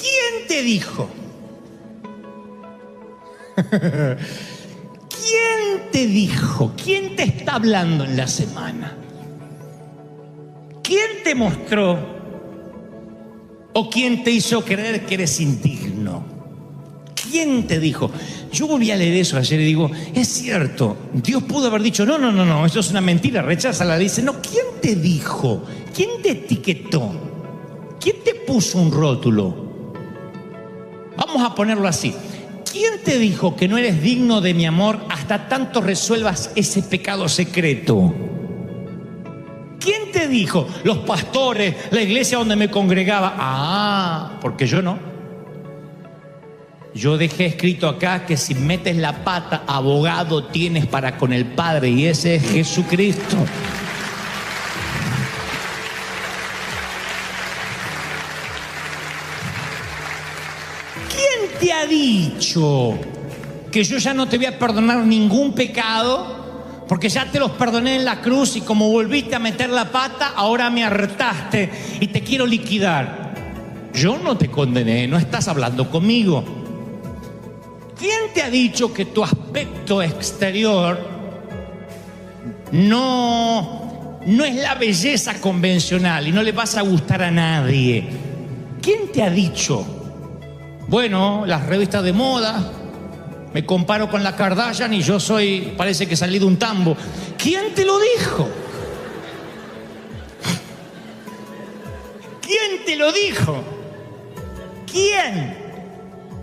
¿Quién te dijo? ¿Quién te dijo? ¿Quién te está hablando en la semana? ¿Quién te mostró o quién te hizo creer que eres indigno? ¿Quién te dijo? Yo volví a leer eso ayer y digo, es cierto, Dios pudo haber dicho, no, eso es una mentira, recházala. Dice, no, ¿quién te dijo? ¿Quién te etiquetó? ¿Quién te puso un rótulo? Vamos a ponerlo así. ¿Quién te dijo que no eres digno de mi amor hasta tanto resuelvas ese pecado secreto? ¿Quién te dijo? Los pastores, la iglesia donde me congregaba. Ah, porque yo no. Yo dejé escrito acá que si metes la pata, abogado tienes para con el Padre, y ese es Jesucristo. ¿Quién te ha dicho que yo ya no te voy a perdonar ningún pecado? Porque ya te los perdoné en la cruz y como volviste a meter la pata, ahora me hartaste y te quiero liquidar. Yo no te condené, no estás hablando conmigo. ¿Quién te ha dicho que tu aspecto exterior no es la belleza convencional y no le vas a gustar a nadie? ¿Quién te ha dicho? Bueno, las revistas de moda, me comparo con la Kardashian y yo parece que salí de un tambo. ¿Quién te lo dijo? ¿Quién te lo dijo? ¿Quién?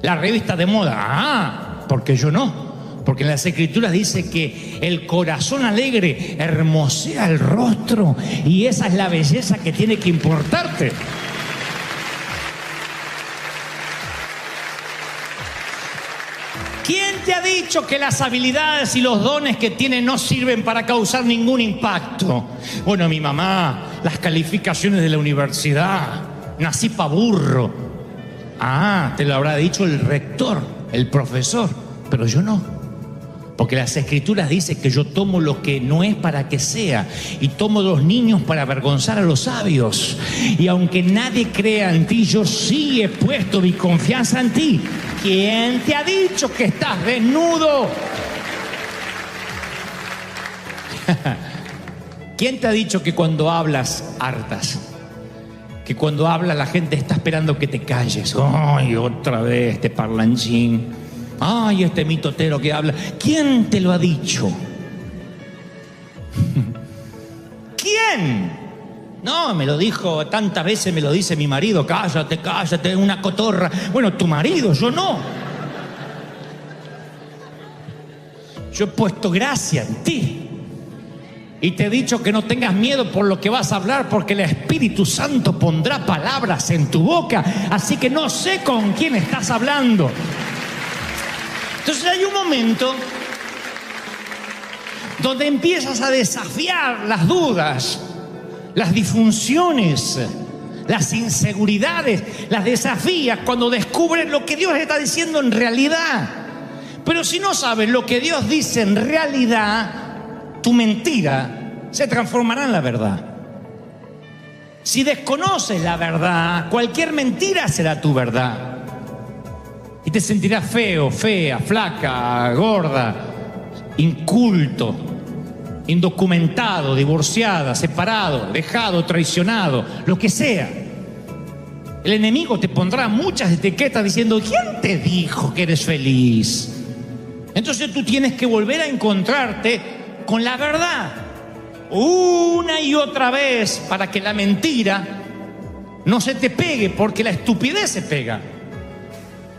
La revista de moda. Ah, porque yo no. Porque en las Escrituras dice que el corazón alegre hermosea el rostro y esa es la belleza que tiene que importarte. ¿Quién te ha dicho que las habilidades y los dones que tiene no sirven para causar ningún impacto? Bueno, mi mamá, las calificaciones de la universidad, nací pa' burro. Ah, te lo habrá dicho el rector, el profesor, pero yo no. Porque las Escrituras dicen que yo tomo lo que no es para que sea y tomo los niños para avergonzar a los sabios. Y aunque nadie crea en ti, yo sí he puesto mi confianza en ti. ¿Quién te ha dicho que estás desnudo? ¿Quién te ha dicho que cuando hablas hartas? Que cuando hablas la gente está esperando que te calles. Ay, otra vez este parlanchín. Ay, este mitotero que habla. ¿Quién te lo ha dicho? ¿Quién? No, me lo dijo tantas veces, me lo dice mi marido. Cállate, cállate, una cotorra. Bueno, tu marido, yo no. Yo he puesto gracia en ti. Y te he dicho que no tengas miedo por lo que vas a hablar, porque el Espíritu Santo pondrá palabras en tu boca. Así que no sé con quién estás hablando. Entonces hay un momento donde empiezas a desafiar las dudas, las disfunciones, las inseguridades, las desafías cuando descubres lo que Dios está diciendo en realidad. Pero si no sabes lo que Dios dice en realidad, tu mentira se transformará en la verdad. Si desconoces la verdad, cualquier mentira será tu verdad. Y te sentirás feo, fea, flaca, gorda, inculto, indocumentado, divorciada, separado, dejado, traicionado, lo que sea. El enemigo te pondrá muchas etiquetas diciendo, ¿quién te dijo que eres feliz? Entonces tú tienes que volver a encontrarte con la verdad una y otra vez para que la mentira no se te pegue, porque la estupidez se pega.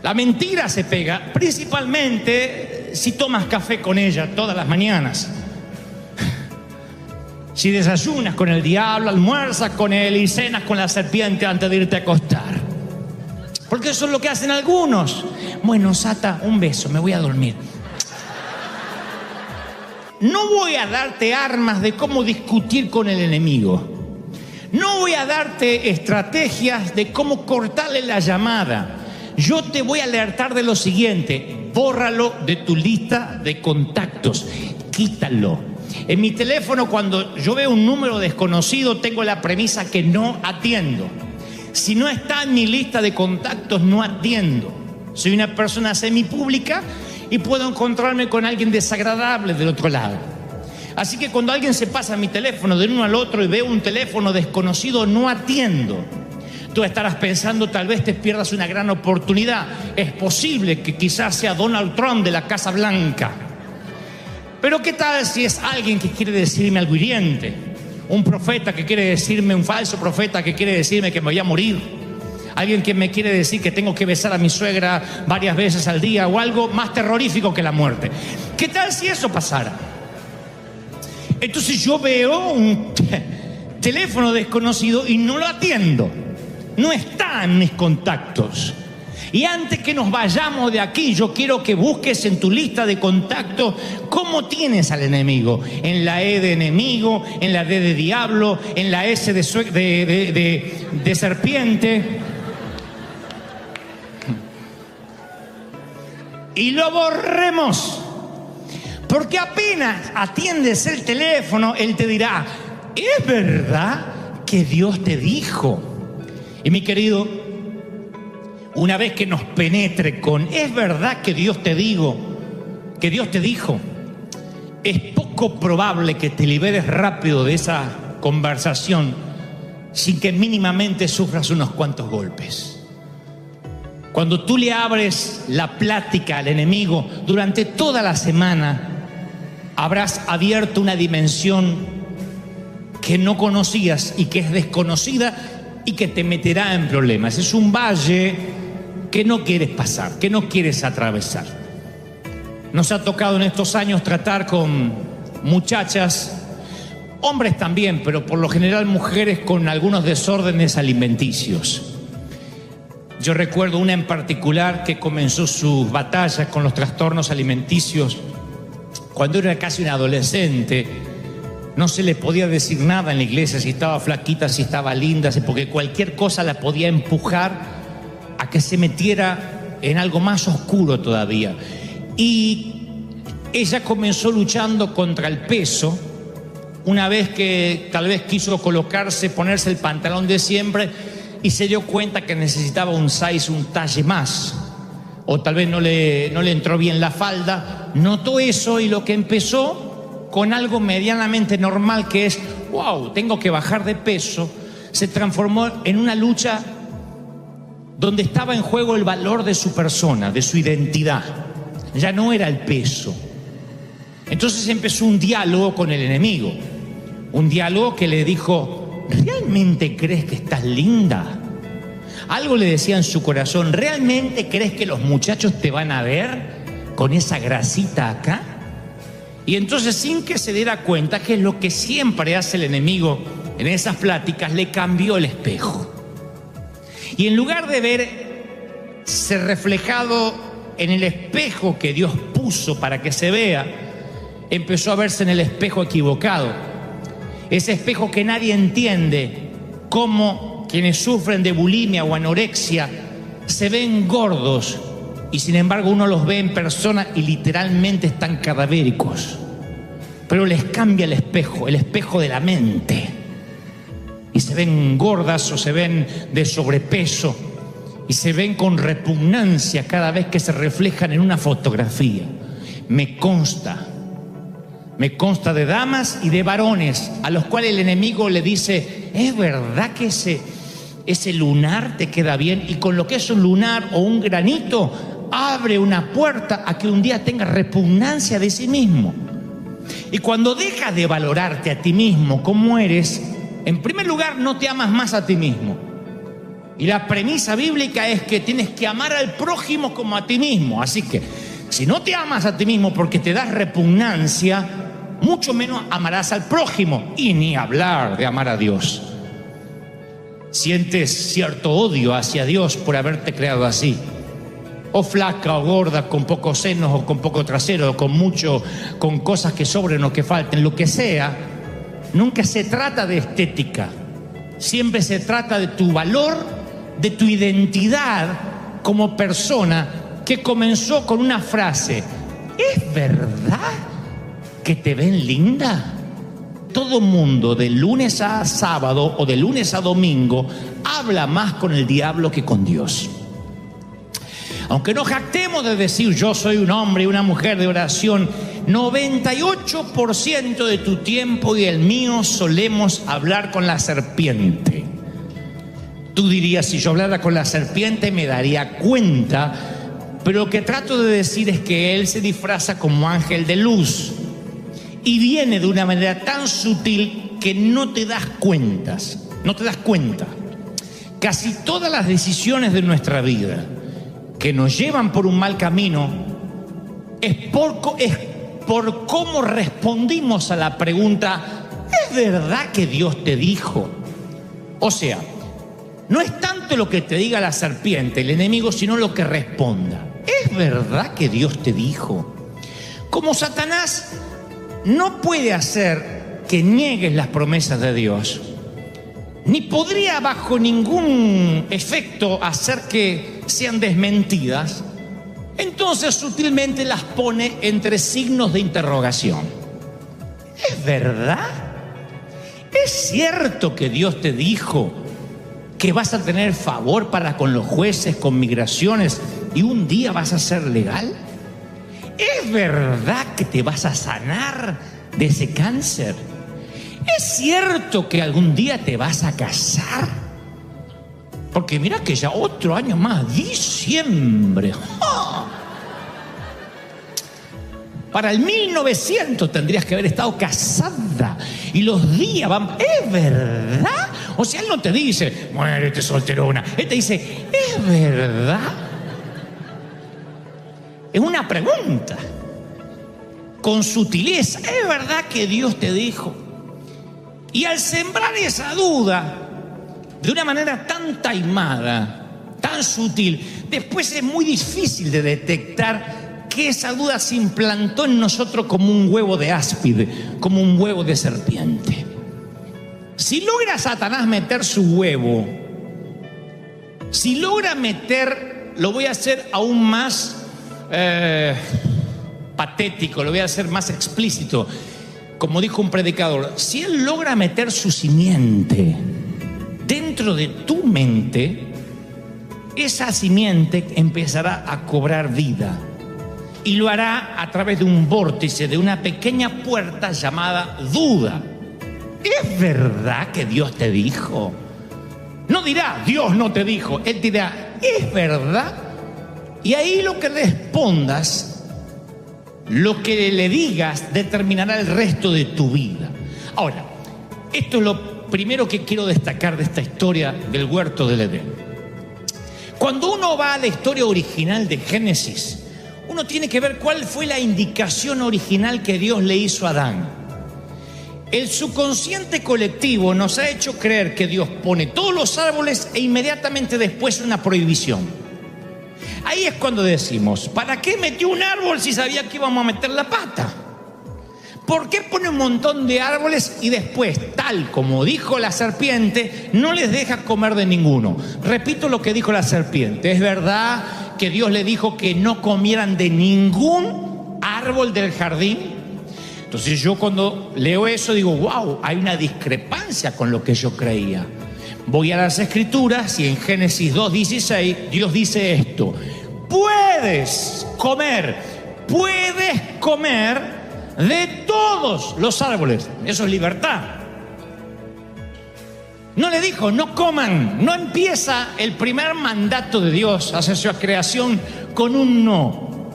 La mentira se pega principalmente si tomas café con ella todas las mañanas. Si desayunas con el diablo, almuerzas con él y cenas con la serpiente antes de irte a acostar. Porque eso es lo que hacen algunos. Bueno, Sata, un beso, me voy a dormir. No voy a darte armas de cómo discutir con el enemigo. No voy a darte estrategias de cómo cortarle la llamada. Yo te voy a alertar de lo siguiente: bórralo de tu lista de contactos, quítalo. En mi teléfono, cuando yo veo un número desconocido, tengo la premisa que no atiendo. Si no está en mi lista de contactos, no atiendo. Soy una persona semipública y puedo encontrarme con alguien desagradable del otro lado. Así que cuando alguien se pasa mi teléfono de uno al otro y veo un teléfono desconocido, no atiendo. Tú estarás pensando, tal vez te pierdas una gran oportunidad. Es posible que quizás sea Donald Trump de la Casa Blanca. Pero ¿qué tal si es alguien que quiere decirme algo hiriente? Un profeta que quiere decirme, un falso profeta que quiere decirme que me voy a morir. Alguien que me quiere decir que tengo que besar a mi suegra varias veces al día, o algo más terrorífico que la muerte. ¿Qué tal si eso pasara? Entonces yo veo un teléfono desconocido y no lo atiendo. No está en mis contactos. Y antes que nos vayamos de aquí, yo quiero que busques en tu lista de contactos cómo tienes al enemigo. En la E de enemigo, en la D de diablo, en la S de serpiente. Y lo borremos. Porque apenas atiendes el teléfono, él te dirá, ¿es verdad que Dios te dijo? Y mi querido, una vez que nos penetre con, ¿es verdad que Dios te dijo? Es poco probable que te liberes rápido de esa conversación sin que mínimamente sufras unos cuantos golpes. Cuando tú le abres la plática al enemigo durante toda la semana, habrás abierto una dimensión que no conocías y que es desconocida y que te meterá en problemas. Es un valle que no quieres pasar, que no quieres atravesar. Nos ha tocado en estos años tratar con muchachas, hombres también, pero por lo general mujeres con algunos desórdenes alimenticios. Yo recuerdo una en particular que comenzó sus batallas con los trastornos alimenticios cuando era casi una adolescente. No se le podía decir nada en la iglesia, si estaba flaquita, si estaba linda, porque cualquier cosa la podía empujar a que se metiera en algo más oscuro todavía. Y ella comenzó luchando contra el peso. Una vez que tal vez quiso ponerse el pantalón de siempre y se dio cuenta que necesitaba un talle más, o tal vez no le entró bien la falda, notó eso y lo que empezó con algo medianamente normal, que es, wow, tengo que bajar de peso, se transformó en una lucha donde estaba en juego el valor de su persona, de su identidad. Ya no era el peso. Entonces empezó un diálogo con el enemigo, un diálogo que le dijo, ¿realmente crees que estás linda? Algo le decía en su corazón, ¿realmente crees que los muchachos te van a ver con esa grasita acá? Y entonces, sin que se diera cuenta, que es lo que siempre hace el enemigo en esas pláticas, le cambió el espejo. Y en lugar de verse reflejado en el espejo que Dios puso para que se vea, empezó a verse en el espejo equivocado. Ese espejo que nadie entiende, cómo quienes sufren de bulimia o anorexia se ven gordos y sin embargo uno los ve en persona y literalmente están cadavéricos. Pero les cambia el espejo de la mente, y se ven gordas o se ven de sobrepeso y se ven con repugnancia cada vez que se reflejan en una fotografía. Me consta de damas y de varones a los cuales el enemigo le dice, ¿es verdad que ese lunar te queda bien? Y con lo que es un lunar o un granito abre una puerta a que un día tengas repugnancia de sí mismo. Y cuando dejas de valorarte a ti mismo como eres, en primer lugar no te amas más a ti mismo. Y la premisa bíblica es que tienes que amar al prójimo como a ti mismo. Así que si no te amas a ti mismo porque te das repugnancia, mucho menos amarás al prójimo, y ni hablar de amar a Dios. Sientes cierto odio hacia Dios por haberte creado así, o flaca o gorda, con pocos senos o con poco trasero, o con cosas que sobren o que falten, lo que sea. Nunca se trata de estética, siempre se trata de tu valor, de tu identidad como persona, que comenzó con una frase: ¿es verdad que te ven linda? todo mundo de lunes a sábado o de lunes a domingo habla más con el diablo que con Dios. Aunque nos jactemos de decir yo soy un hombre y una mujer de oración, 98% de tu tiempo y el mío solemos hablar con la serpiente. Tú dirías, si yo hablara con la serpiente me daría cuenta, pero lo que trato de decir es que él se disfraza como ángel de luz y viene de una manera tan sutil que no te das cuenta. Casi todas las decisiones de nuestra vida que nos llevan por un mal camino es por cómo respondimos a la pregunta: ¿es verdad que Dios te dijo? O sea, no es tanto lo que te diga la serpiente, el enemigo, sino lo que responda. ¿Es verdad que Dios te dijo? Como Satanás no puede hacer que niegues las promesas de Dios, ni podría bajo ningún efecto hacer que sean desmentidas, entonces sutilmente las pone entre signos de interrogación. ¿Es verdad? ¿Es cierto que Dios te dijo que vas a tener favor para con los jueces, con migraciones, y un día vas a ser legal? ¿Es verdad que te vas a sanar de ese cáncer? ¿Es cierto que algún día te vas a casar? Porque mira que ya otro año más, diciembre. ¡Oh! Para el 1900 tendrías que haber estado casada y los días van. ¿Es verdad? O sea, él no te dice, muérete solterona. Él te dice, ¿es verdad? Es una pregunta con sutileza. ¿Es verdad que Dios te dijo? Y al sembrar esa duda de una manera tan taimada, tan sutil, después es muy difícil de detectar que esa duda se implantó en nosotros como un huevo de áspide, como un huevo de serpiente. Si logra Satanás meter su huevo, si logra meter, lo voy a hacer aún más patético, lo voy a hacer más explícito. Como dijo un predicador, si él logra meter su simiente dentro de tu mente, esa simiente empezará a cobrar vida y lo hará a través de un vórtice, de una pequeña puerta llamada duda. ¿Es verdad que Dios te dijo? No dirá, Dios no te dijo. Él dirá, ¿es verdad? Y ahí lo que respondas, lo que le digas, determinará el resto de tu vida. Ahora, esto es lo primero que quiero destacar de esta historia del huerto del Edén. Cuando uno va a la historia original de Génesis, uno tiene que ver cuál fue la indicación original que Dios le hizo a Adán. El subconsciente colectivo nos ha hecho creer que Dios pone todos los árboles e inmediatamente después una prohibición. Ahí es cuando decimos, ¿para qué metió un árbol si sabía que íbamos a meter la pata? ¿Por qué pone un montón de árboles y después, tal como dijo la serpiente, no les deja comer de ninguno? Repito lo que dijo la serpiente. ¿Es verdad que Dios le dijo que no comieran de ningún árbol del jardín? Entonces yo cuando leo eso digo, wow, hay una discrepancia con lo que yo creía. Voy a las Escrituras y en Génesis 2:16 Dios dice esto: puedes comer de todos los árboles. Eso es libertad. No le dijo, no coman. No empieza el primer mandato de Dios hacia su creación con un no.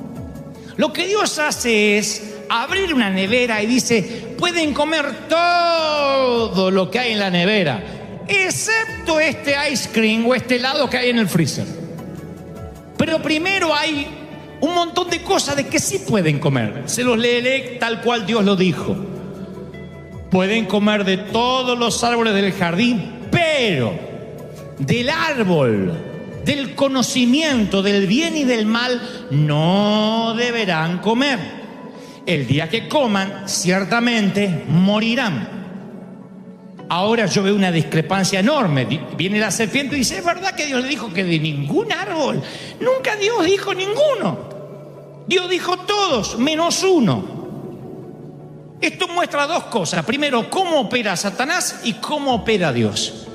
Lo que Dios hace es abrir una nevera y dice, pueden comer todo lo que hay en la nevera, excepto este ice cream o este helado que hay en el freezer. Pero primero hay un montón de cosas de que sí pueden comer. Se los leeré tal cual Dios lo dijo. Pueden comer de todos los árboles del jardín, pero del árbol del conocimiento del bien y del mal no deberán comer. El día que coman, ciertamente morirán. Ahora yo veo una discrepancia enorme. Viene la serpiente y dice, ¿es verdad que Dios le dijo que de ningún árbol? Nunca Dios dijo ninguno. Dios dijo todos, menos uno. Esto muestra dos cosas. Primero, cómo opera Satanás y cómo opera Dios.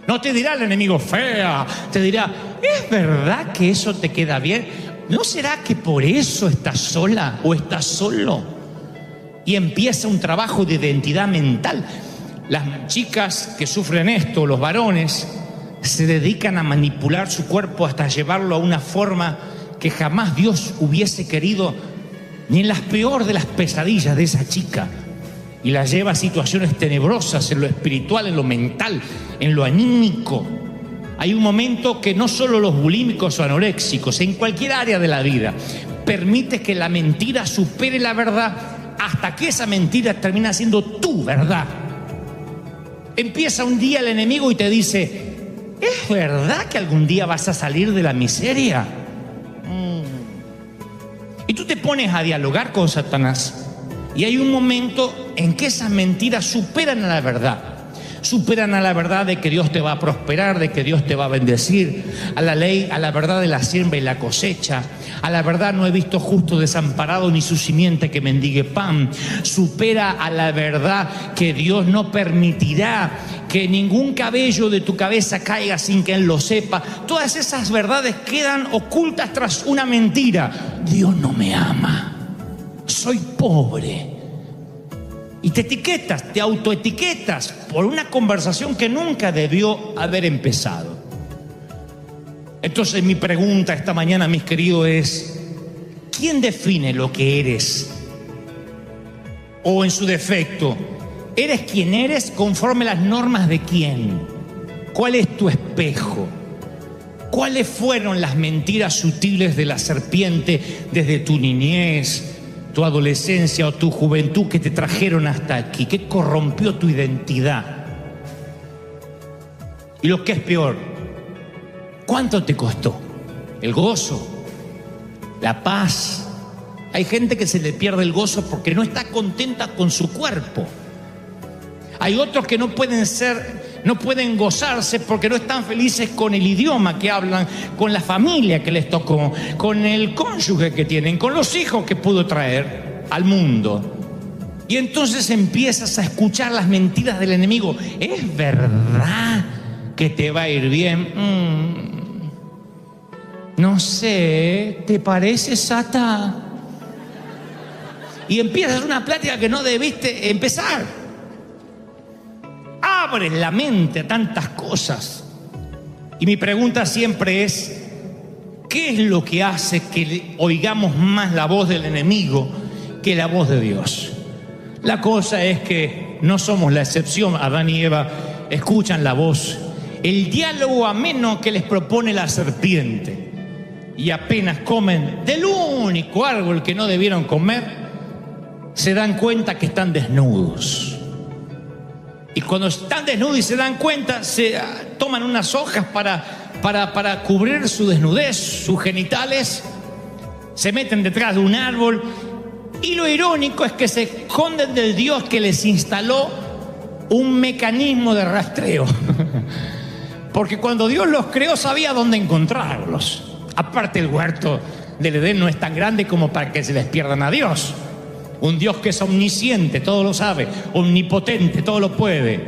No te dirá el enemigo fea, te dirá, ¿es verdad que eso te queda bien? ¿No será que por eso estás sola o estás solo? Y empieza un trabajo de identidad mental. Las chicas que sufren esto, los varones, se dedican a manipular su cuerpo hasta llevarlo a una forma que jamás Dios hubiese querido, ni en las peor de las pesadillas de esa chica. Y la lleva a situaciones tenebrosas en lo espiritual, en lo mental, en lo anímico. Hay un momento que no solo los bulímicos o anoréxicos, en cualquier área de la vida, permite que la mentira supere la verdad hasta que esa mentira termina siendo tu verdad. Empieza un día el enemigo y te dice, ¿es verdad que algún día vas a salir de la miseria? Y tú te pones a dialogar con Satanás. Y hay un momento en que esas mentiras superan a la verdad. Superan a la verdad de que Dios te va a prosperar, de que Dios te va a bendecir, a la ley, a la verdad de la siembra y la cosecha, a la verdad no he visto justo desamparado ni su simiente que mendigue pan. Supera a la verdad que Dios no permitirá que ningún cabello de tu cabeza caiga sin que Él lo sepa. Todas esas verdades quedan ocultas tras una mentira. Dios no me ama, soy pobre. Y te etiquetas, te autoetiquetas por una conversación que nunca debió haber empezado. Entonces mi pregunta esta mañana, mis queridos, es: ¿quién define lo que eres? O en su defecto, ¿eres quien eres conforme a las normas de quién? ¿Cuál es tu espejo? ¿Cuáles fueron las mentiras sutiles de la serpiente desde tu niñez, tu adolescencia o tu juventud que te trajeron hasta aquí? ¿Qué corrompió tu identidad? Y lo que es peor, ¿cuánto te costó? El gozo, la paz. Hay gente que se le pierde el gozo porque no está contenta con su cuerpo. Hay otros que no pueden gozarse porque no están felices con el idioma que hablan, con la familia que les tocó, con el cónyuge que tienen, con los hijos que pudo traer al mundo. Y entonces empiezas a escuchar las mentiras del enemigo. ¿Es verdad que te va a ir bien? No sé, ¿te parece, Sata? Y empiezas una plática que no debiste empezar. Abres la mente a tantas cosas. Y mi pregunta siempre es: ¿qué es lo que hace que oigamos más la voz del enemigo que la voz de Dios? La cosa es que no somos la excepción. Adán y Eva escuchan la voz, el diálogo ameno que les propone la serpiente, y apenas comen del único árbol que no debieron comer, se dan cuenta que están desnudos. Y cuando están desnudos y se dan cuenta, se toman unas hojas para cubrir su desnudez, sus genitales, se meten detrás de un árbol, y lo irónico es que se esconden del Dios que les instaló un mecanismo de rastreo. Porque cuando Dios los creó sabía dónde encontrarlos. Aparte, el huerto del Edén no es tan grande como para que se les pierdan a Dios. Un Dios que es omnisciente, todo lo sabe, omnipotente, todo lo puede.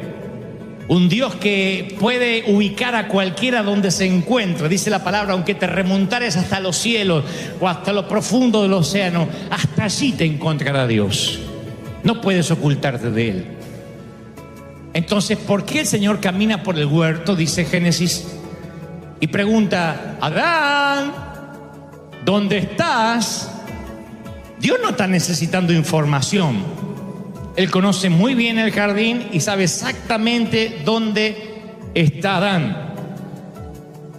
Un Dios que puede ubicar a cualquiera donde se encuentre. Dice la palabra: aunque te remontares hasta los cielos o hasta lo profundo del océano, hasta allí te encontrará Dios. No puedes ocultarte de Él. Entonces, ¿por qué el Señor camina por el huerto? Dice Génesis, y pregunta: Adán, ¿dónde estás? Dios no está necesitando información. Él conoce muy bien el jardín y sabe exactamente dónde está Adán.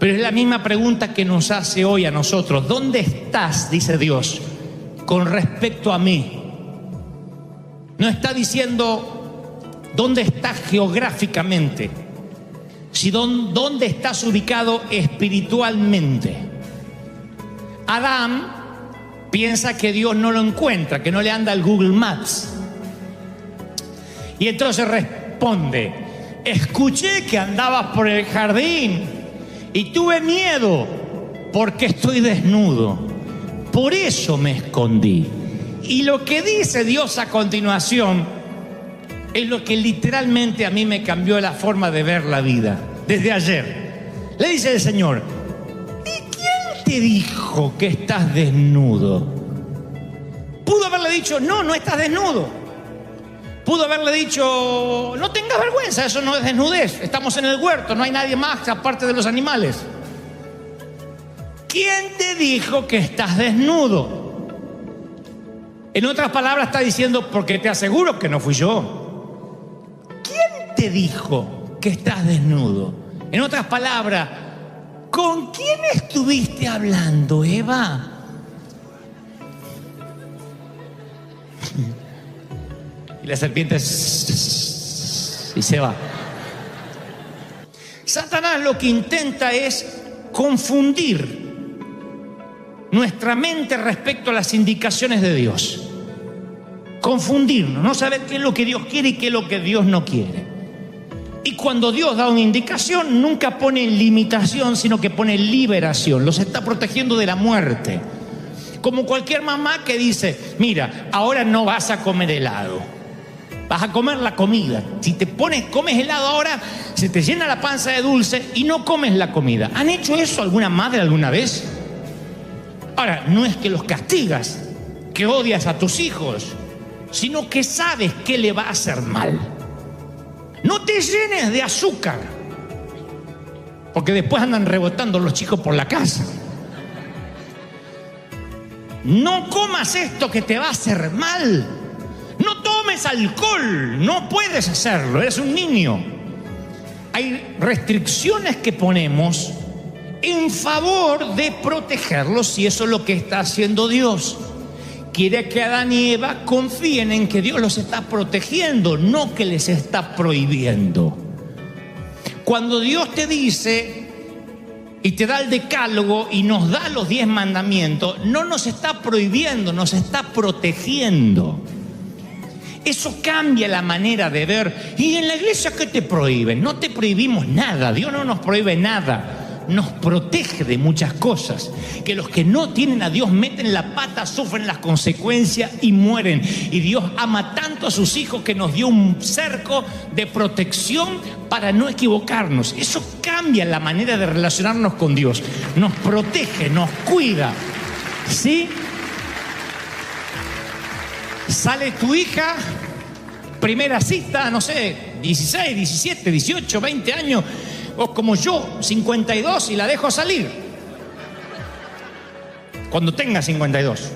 Pero es la misma pregunta que nos hace hoy a nosotros: ¿dónde estás, dice Dios, con respecto a mí? No está diciendo dónde estás geográficamente, sino dónde estás ubicado espiritualmente. Adán piensa que Dios no lo encuentra, que no le anda el Google Maps. Y entonces responde: escuché que andabas por el jardín y tuve miedo porque estoy desnudo. Por eso me escondí. Y lo que dice Dios a continuación es lo que literalmente a mí me cambió la forma de ver la vida. Desde ayer le dice el Señor: ¿y quién te dijo que estás desnudo? Pudo haberle dicho: no, no estás desnudo. Pudo haberle dicho: no tengas vergüenza, eso no es desnudez, estamos en el huerto, no hay nadie más aparte de los animales. ¿Quién te dijo que estás desnudo? En otras palabras está diciendo: porque te aseguro que no fui yo. ¿Quién te dijo que estás desnudo? En otras palabras, ¿con quién estuviste hablando, Eva? Y la serpiente y se va. Satanás lo que intenta es confundir nuestra mente respecto a las indicaciones de Dios. Confundirnos, no saber qué es lo que Dios quiere y qué es lo que Dios no quiere. Y cuando Dios da una indicación, nunca pone limitación, sino que pone liberación. Los está protegiendo de la muerte. Como cualquier mamá que dice: mira, ahora no vas a comer helado, vas a comer la comida. Si te comes helado ahora, se te llena la panza de dulce y no comes la comida. ¿Han hecho eso alguna madre alguna vez? Ahora, no es que los castigas, que odias a tus hijos, sino que sabes que le va a hacer mal. No te llenes de azúcar, porque después andan rebotando los chicos por la casa. No comas esto que te va a hacer mal. No tomes alcohol, no puedes hacerlo, eres un niño. Hay restricciones que ponemos en favor de protegerlos, y eso es lo que está haciendo Dios. Quiere que Adán y Eva confíen en que Dios los está protegiendo, no que les está prohibiendo. Cuando Dios te dice y te da el decálogo y nos da los 10 mandamientos, no nos está prohibiendo, nos está protegiendo. Eso cambia la manera de ver. ¿Y en la iglesia qué te prohíben? No te prohibimos nada, Dios no nos prohíbe nada. Nos protege de muchas cosas. Que los que no tienen a Dios meten la pata, sufren las consecuencias y mueren. Y Dios ama tanto a sus hijos que nos dio un cerco de protección para no equivocarnos. Eso cambia la manera de relacionarnos con Dios. Nos protege, nos cuida. ¿Sí? Sale tu hija, primera cita, no sé, 16, 17, 18, 20 años, o como yo, 52, y la dejo salir. Cuando tenga 52.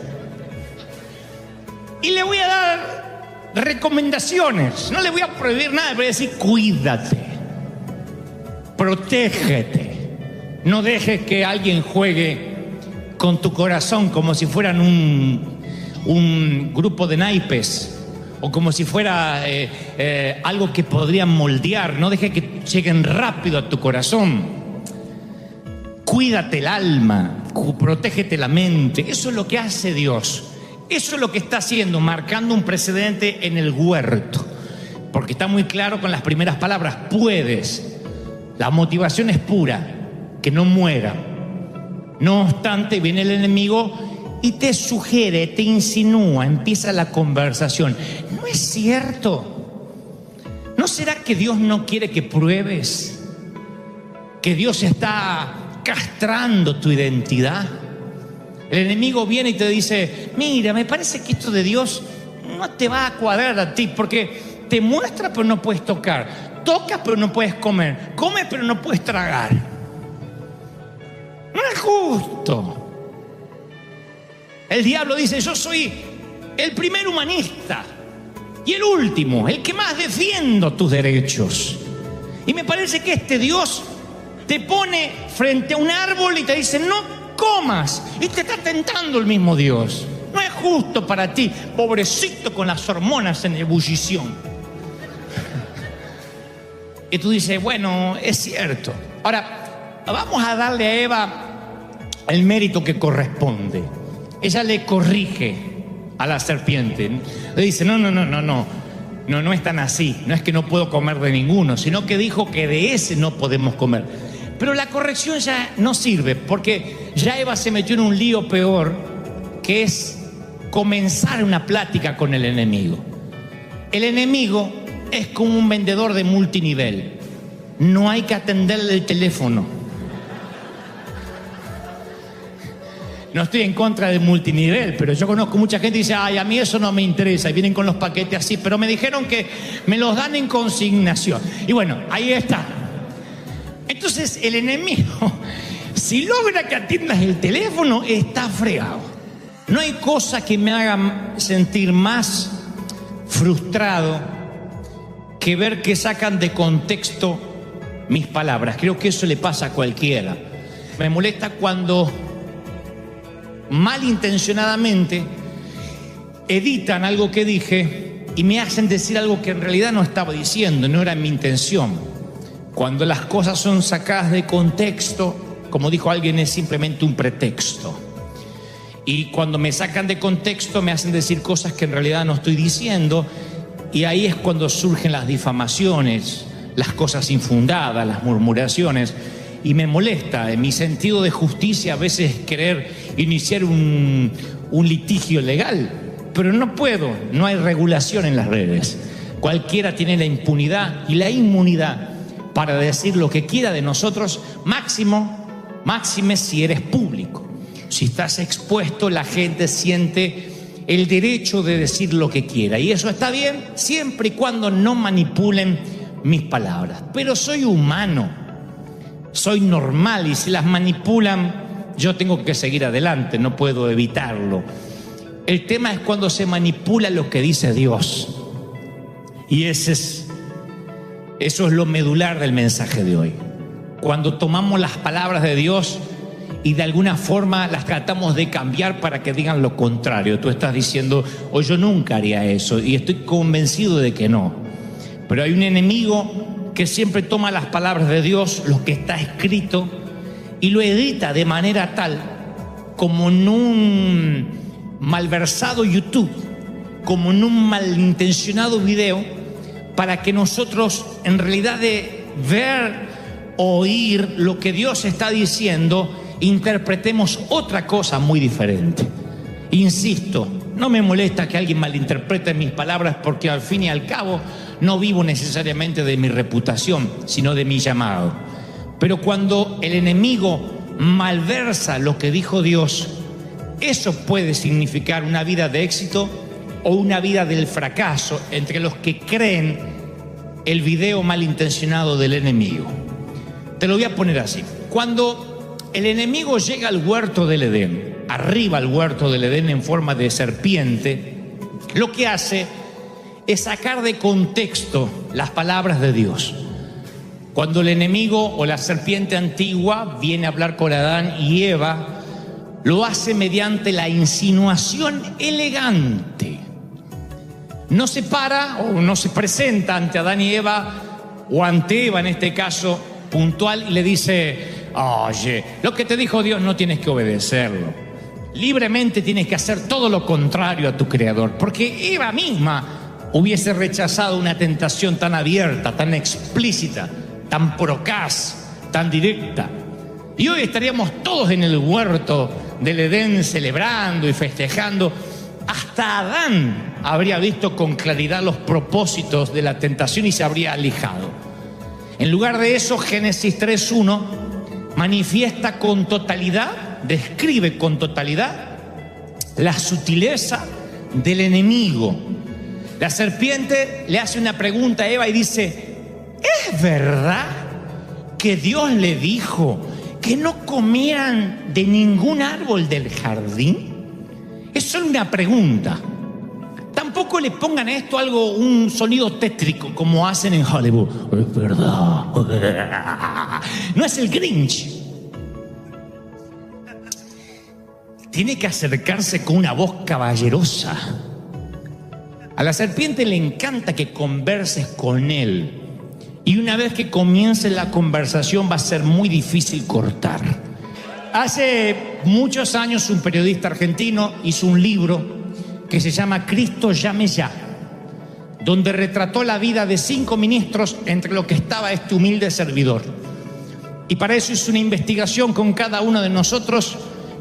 Y le voy a dar recomendaciones. No le voy a prohibir nada, le voy a decir: cuídate, protégete. No dejes que alguien juegue con tu corazón como si fueran un grupo de naipes, o como si fuera algo que podrían moldear. No dejes que lleguen rápido a tu corazón. Cuídate el alma, protégete la mente. Eso es lo que hace Dios. Eso es lo que está haciendo, marcando un precedente en el huerto. Porque está muy claro con las primeras palabras: puedes. La motivación es pura, que no muera. No obstante, viene el enemigo y te sugiere, te insinúa, empieza la conversación. ¿No es cierto? ¿No será que Dios no quiere que pruebes? ¿Que Dios está castrando tu identidad? El enemigo viene y te dice: mira, me parece que esto de Dios no te va a cuadrar a ti, porque te muestra pero no puedes tocar, tocas pero no puedes comer, comes pero no puedes tragar. No es justo. El diablo dice: yo soy el primer humanista y el último, el que más defiendo tus derechos. Y me parece que este Dios te pone frente a un árbol y te dice: no comas, y te está tentando el mismo Dios. No es justo para ti, pobrecito, con las hormonas en ebullición. Y tú dices: bueno, es cierto. Ahora, vamos a darle a Eva el mérito que corresponde. Ella le corrige a la serpiente. Le dice: no es tan así. No es que no puedo comer de ninguno, sino que dijo que de ese no podemos comer. Pero la corrección ya no sirve, porque ya Eva se metió en un lío peor, que es comenzar una plática con el enemigo. El enemigo es como un vendedor de multinivel. No hay que atenderle el teléfono. No estoy en contra del multinivel, pero yo conozco mucha gente que dice, ay, a mí eso no me interesa, y vienen con los paquetes así, pero me dijeron que me los dan en consignación. Y bueno, ahí está. Entonces el enemigo, si logra que atiendas el teléfono, está fregado. No hay cosa que me haga sentir más frustrado que ver que sacan de contexto mis palabras. Creo que eso le pasa a cualquiera. Me molesta cuando malintencionadamente editan algo que dije y me hacen decir algo que en realidad no estaba diciendo, no era mi intención. Cuando las cosas son sacadas de contexto, como dijo alguien, es simplemente un pretexto. Y cuando me sacan de contexto me hacen decir cosas que en realidad no estoy diciendo, y ahí es cuando surgen las difamaciones, las cosas infundadas, las murmuraciones. Y me molesta, en mi sentido de justicia, a veces querer iniciar un litigio legal, pero no puedo, no hay regulación en las redes. Cualquiera tiene la impunidad y la inmunidad para decir lo que quiera de nosotros, máxime si eres público. Si estás expuesto, la gente siente el derecho de decir lo que quiera, y eso está bien siempre y cuando no manipulen mis palabras. Pero soy humano, soy normal, y si las manipulan, yo tengo que seguir adelante, no puedo evitarlo. El tema es cuando se manipula lo que dice Dios. Y eso es lo medular del mensaje de hoy. Cuando tomamos las palabras de Dios y de alguna forma las tratamos de cambiar para que digan lo contrario. Tú estás diciendo, oh, yo nunca haría eso, y estoy convencido de que no. Pero hay un enemigo que siempre toma las palabras de Dios, lo que está escrito, y lo edita de manera tal, como en un malversado YouTube, como en un malintencionado video, para que nosotros, en realidad de ver, oír lo que Dios está diciendo, interpretemos otra cosa muy diferente. Insisto, no me molesta que alguien malinterprete mis palabras, porque al fin y al cabo no vivo necesariamente de mi reputación, sino de mi llamado. Pero cuando el enemigo malversa lo que dijo Dios, eso puede significar una vida de éxito o una vida del fracaso entre los que creen el video malintencionado del enemigo. Te lo voy a poner así. Cuando el enemigo llega al huerto del Edén, arriba al huerto del Edén en forma de serpiente, lo que hace es sacar de contexto las palabras de Dios. Cuando el enemigo o la serpiente antigua viene a hablar con Adán y Eva, lo hace mediante la insinuación elegante. No se para o no se presenta ante Adán y Eva, o ante Eva en este caso puntual, y le dice, oye, lo que te dijo Dios no tienes que obedecerlo. Libremente tienes que hacer todo lo contrario a tu Creador, porque Eva misma hubiese rechazado una tentación tan abierta, tan explícita, tan procaz, tan directa. Y hoy estaríamos todos en el huerto del Edén celebrando y festejando. Hasta Adán habría visto con claridad los propósitos de la tentación y se habría alejado. En lugar de eso, Génesis 3:1 manifiesta con totalidad, describe con totalidad la sutileza del enemigo. La serpiente le hace una pregunta a Eva y dice, ¿es verdad que Dios le dijo que no comieran de ningún árbol del jardín? Es solo una pregunta. Tampoco le pongan a esto un sonido tétrico como hacen en Hollywood. Es verdad. No es el Grinch. Tiene que acercarse con una voz caballerosa. A la serpiente le encanta que converses con él. Y una vez que comience la conversación va a ser muy difícil cortar. Hace muchos años un periodista argentino hizo un libro que se llama Cristo llame ya, donde retrató la vida de 5 ministros, entre los que estaba este humilde servidor. Y para eso hizo una investigación con cada uno de nosotros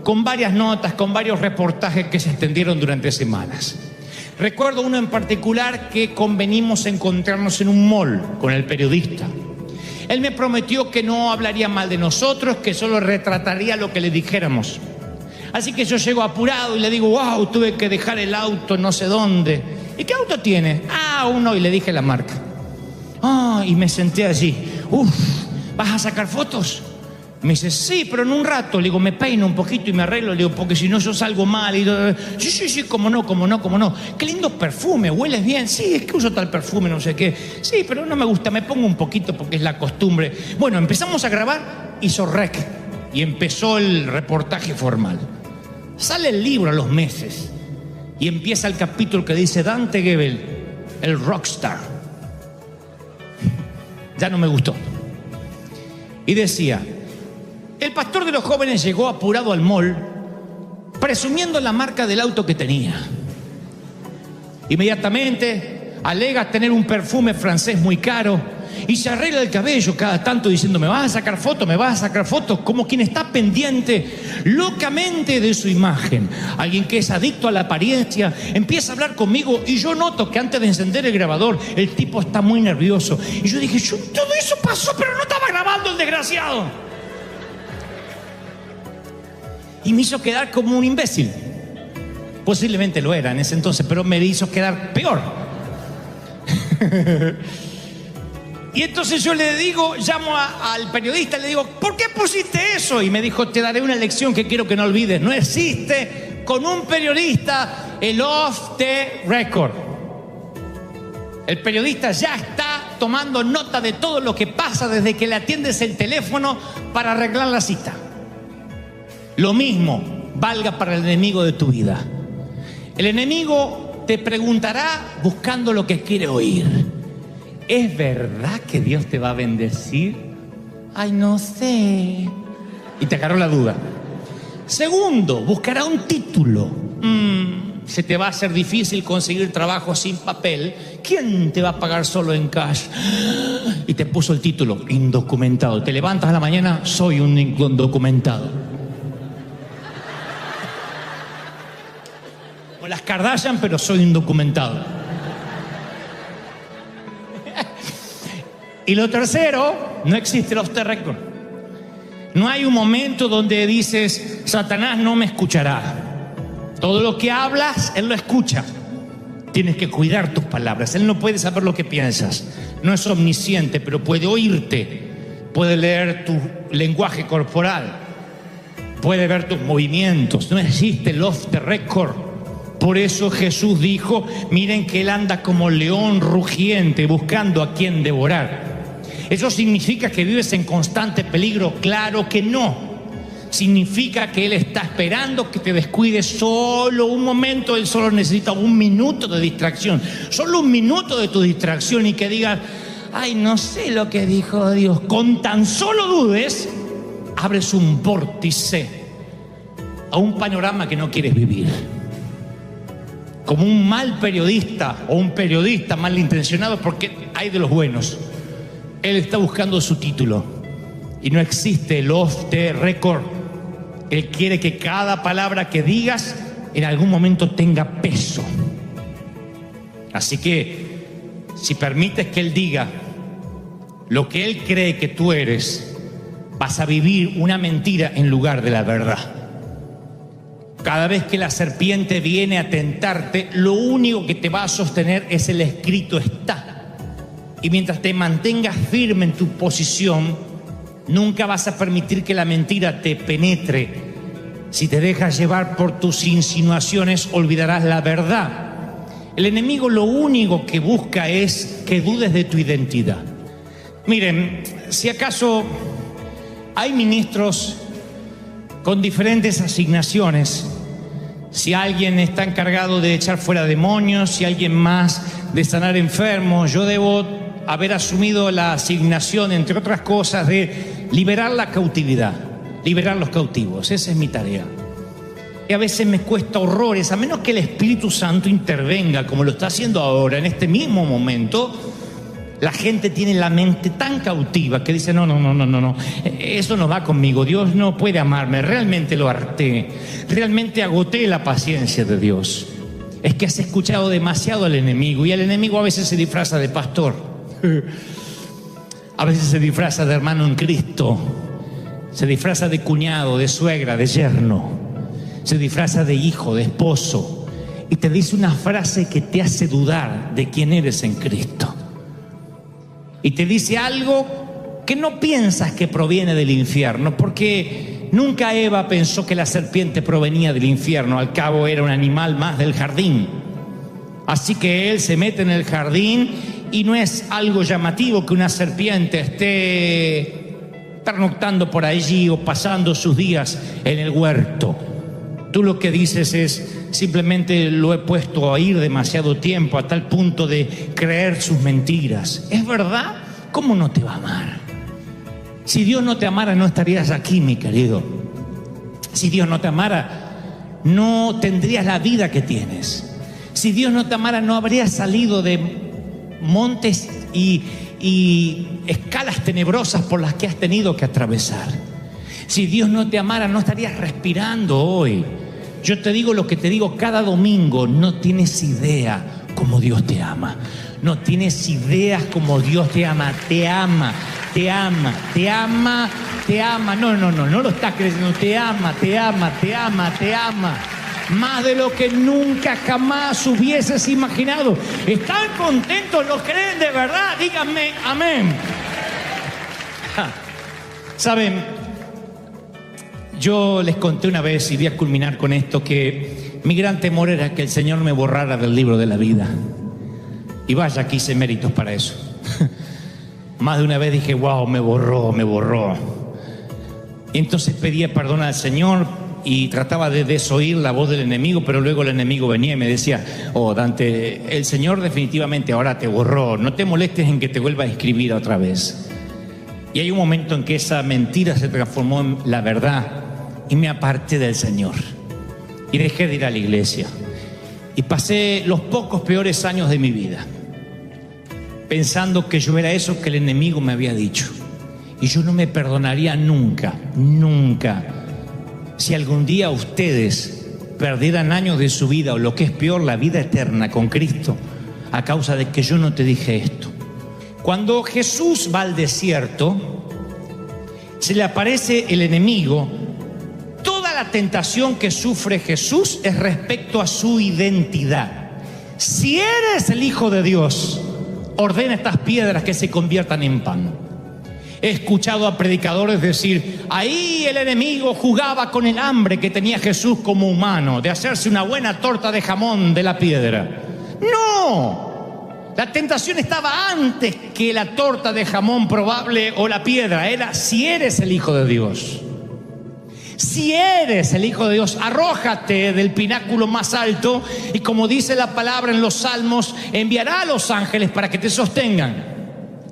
con varias notas, con varios reportajes que se extendieron durante semanas. Recuerdo uno en particular que convenimos encontrarnos en un mall con el periodista. Él me prometió que no hablaría mal de nosotros, que solo retrataría lo que le dijéramos. Así que yo llego apurado y le digo, wow, tuve que dejar el auto no sé dónde. ¿Y qué auto tiene? Ah, uno, y le dije la marca. Y me senté allí. ¿Vas a sacar fotos? Me dice, sí, pero en un rato. Le digo, me peino un poquito y me arreglo. Le digo, porque si no yo salgo mal. Y sí, cómo no. Qué lindo perfume, hueles bien. Sí, es que uso tal perfume, no sé qué. Sí, pero no me gusta, me pongo un poquito porque es la costumbre. Bueno, empezamos a grabar, hizo rec y empezó el reportaje formal. Sale el libro a los meses y empieza el capítulo que dice Dante Gebel, el rockstar. Ya no me gustó. Y decía, el pastor de los jóvenes llegó apurado al mall presumiendo la marca del auto que tenía. Inmediatamente alega tener un perfume francés muy caro y se arregla el cabello cada tanto diciendo, me vas a sacar fotos, como quien está pendiente locamente de su imagen. Alguien que es adicto a la apariencia empieza a hablar conmigo y yo noto que antes de encender el grabador el tipo está muy nervioso. Y yo dije, todo eso pasó, pero no estaba grabando el desgraciado. Y me hizo quedar como un imbécil. Posiblemente lo era en ese entonces, pero me hizo quedar peor. Y entonces yo le digo, llamo al periodista y le digo, ¿por qué pusiste eso? Y me dijo, te daré una lección que quiero que no olvides. No existe con un periodista el off the record. El periodista ya está tomando nota de todo lo que pasa desde que le atiendes el teléfono para arreglar la cita. Lo mismo valga para el enemigo de tu vida. El enemigo te preguntará buscando lo que quiere oír. ¿Es verdad que Dios te va a bendecir? Ay, no sé. Y te agarró la duda. Segundo, buscará un título. Se te va a hacer difícil conseguir trabajo sin papel. ¿Quién te va a pagar solo en cash? Y te puso el título, indocumentado. Te levantas a la mañana, soy un indocumentado. O las Kardashian, pero soy indocumentado. Y lo tercero, no existe el off the record. No hay un momento donde dices, Satanás no me escuchará. Todo lo que hablas, él lo escucha. Tienes que cuidar tus palabras. Él no puede saber lo que piensas. No es omnisciente, pero puede oírte. Puede leer tu lenguaje corporal. Puede ver tus movimientos. No existe el off the record. Por eso Jesús dijo, miren que él anda como león rugiente buscando a quien devorar. ¿Eso significa que vives en constante peligro? Claro que no. Significa que él está esperando que te descuides solo un momento. Él solo necesita un minuto de distracción. Solo un minuto de tu distracción y que digas, ay, no sé lo que dijo Dios. Con tan solo dudes, abres un vórtice a un panorama que no quieres vivir. Como un mal periodista o un periodista malintencionado, porque hay de los buenos. Él está buscando su título y no existe el off the record. Él quiere que cada palabra que digas en algún momento tenga peso. Así que si permites que él diga lo que él cree que tú eres, vas a vivir una mentira en lugar de la verdad. Cada vez que la serpiente viene a tentarte, lo único que te va a sostener es el escrito está. Y mientras te mantengas firme en tu posición, nunca vas a permitir que la mentira te penetre. Si te dejas llevar por tus insinuaciones, olvidarás la verdad. El enemigo lo único que busca es que dudes de tu identidad. Miren, si acaso hay ministros con diferentes asignaciones, si alguien está encargado de echar fuera demonios, si alguien más de sanar enfermos, yo debo haber asumido la asignación, entre otras cosas, de liberar la cautividad, liberar los cautivos. Esa es mi tarea. Y a veces me cuesta horrores, a menos que el Espíritu Santo intervenga, como lo está haciendo ahora, en este mismo momento, La gente tiene la mente tan cautiva que dice, no, eso no va conmigo, Dios no puede amarme, realmente lo harté, realmente agoté la paciencia de Dios. Es que has escuchado demasiado al enemigo, y el enemigo a veces se disfraza de pastor, a veces se disfraza de hermano en Cristo, se disfraza de cuñado, de suegra, de yerno, se disfraza de hijo, de esposo, y te dice una frase que te hace dudar de quién eres en Cristo. Y te dice algo que no piensas que proviene del infierno, porque nunca Eva pensó que la serpiente provenía del infierno. Al cabo era un animal más del jardín. Así que él se mete en el jardín y no es algo llamativo que una serpiente esté pernoctando por allí o pasando sus días en el huerto. Tú lo que dices es, simplemente lo he puesto a ir demasiado tiempo a tal punto de creer sus mentiras. ¿Es verdad? ¿Cómo no te va a amar? Si Dios no te amara, no estarías aquí, mi querido. Si Dios no te amara, no tendrías la vida que tienes. Si Dios no te amara, no habrías salido de montes y escalas tenebrosas por las que has tenido que atravesar. Si Dios no te amara, no estarías respirando hoy. Yo te digo lo que te digo cada domingo, no tienes idea cómo Dios te ama. No tienes ideas cómo Dios te ama. Te ama, te ama, te ama, te ama. No lo estás creyendo. Te ama, te ama, te ama, te ama. Más de lo que nunca jamás hubieses imaginado. ¿Están contentos? ¿Lo creen de verdad? Díganme amén. ¿Saben? Yo les conté una vez, y voy a culminar con esto, que mi gran temor era que el Señor me borrara del libro de la vida. Y vaya que hice méritos para eso. Más de una vez dije, wow, me borró. Y entonces pedía perdón al Señor y trataba de desoír la voz del enemigo, pero luego el enemigo venía y me decía, oh Dante, el Señor definitivamente ahora te borró, no te molestes en que te vuelva a escribir otra vez. Y hay un momento en que esa mentira se transformó en la verdad y me aparté del Señor y dejé de ir a la iglesia y pasé los pocos peores años de mi vida pensando que yo era eso que el enemigo me había dicho, y yo no me perdonaría nunca si algún día ustedes perdieran años de su vida, o lo que es peor, la vida eterna con Cristo, a causa de que yo no te dije esto. Cuando Jesús va al desierto, se le aparece el enemigo. Toda la tentación que sufre Jesús es respecto a su identidad. Si eres el Hijo de Dios, ordena estas piedras que se conviertan en pan. He escuchado a predicadores decir, ahí el enemigo jugaba con el hambre que tenía Jesús como humano, de hacerse una buena torta de jamón de la piedra. ¡No! La tentación estaba antes que la torta de jamón probable o la piedra. Era, si eres el Hijo de Dios. Si eres el Hijo de Dios, arrójate del pináculo más alto, y como dice la palabra en los Salmos, enviará a los ángeles para que te sostengan.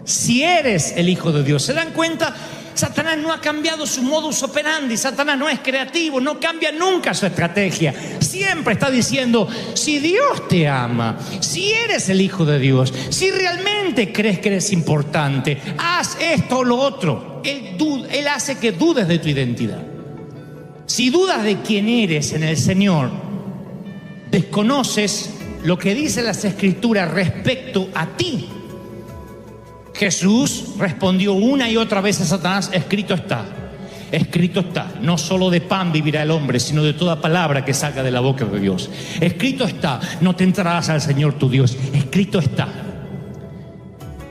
Si eres el Hijo de Dios. ¿Se dan cuenta? Satanás no ha cambiado su modus operandi. Satanás no es creativo, no cambia nunca su estrategia. Siempre está diciendo, si Dios te ama, si eres el Hijo de Dios, si realmente crees que eres importante, haz esto o lo otro. Él hace que dudes de tu identidad. Si dudas de quién eres en el Señor, desconoces lo que dicen las Escrituras respecto a ti. Jesús respondió una y otra vez a Satanás, escrito está, no solo de pan vivirá el hombre, sino de toda palabra que salga de la boca de Dios. Escrito está, no tentarás al Señor tu Dios, escrito está.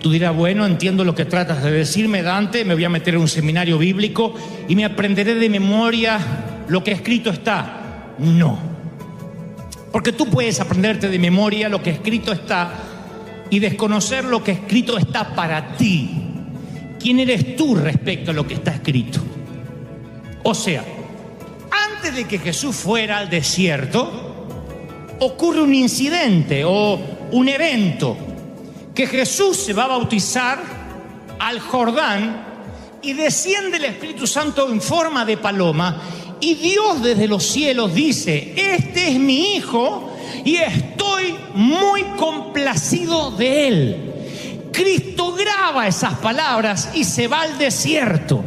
Tú dirás, bueno, entiendo lo que tratas de decirme, Dante, me voy a meter en un seminario bíblico y me aprenderé de memoria lo que escrito está. No, porque tú puedes aprenderte de memoria lo que escrito está y desconocer lo que escrito está para ti. ¿Quién eres tú respecto a lo que está escrito? O sea, antes de que Jesús fuera al desierto, ocurre un incidente o un evento, que Jesús se va a bautizar al Jordán y desciende el Espíritu Santo en forma de paloma, y Dios desde los cielos dice, este es mi Hijo y estoy muy complacido de él. Cristo graba esas palabras y se va al desierto.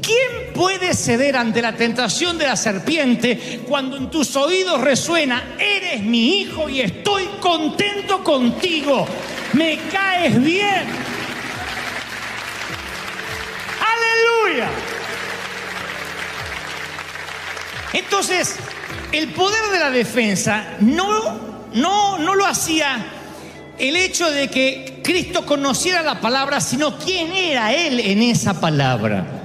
¿Quién puede ceder ante la tentación de la serpiente cuando en tus oídos resuena: eres mi hijo y estoy contento contigo, me caes bien? ¡Aleluya! Entonces, el poder de la defensa no lo hacía el hecho de que Cristo conociera la palabra, sino quién era Él en esa palabra.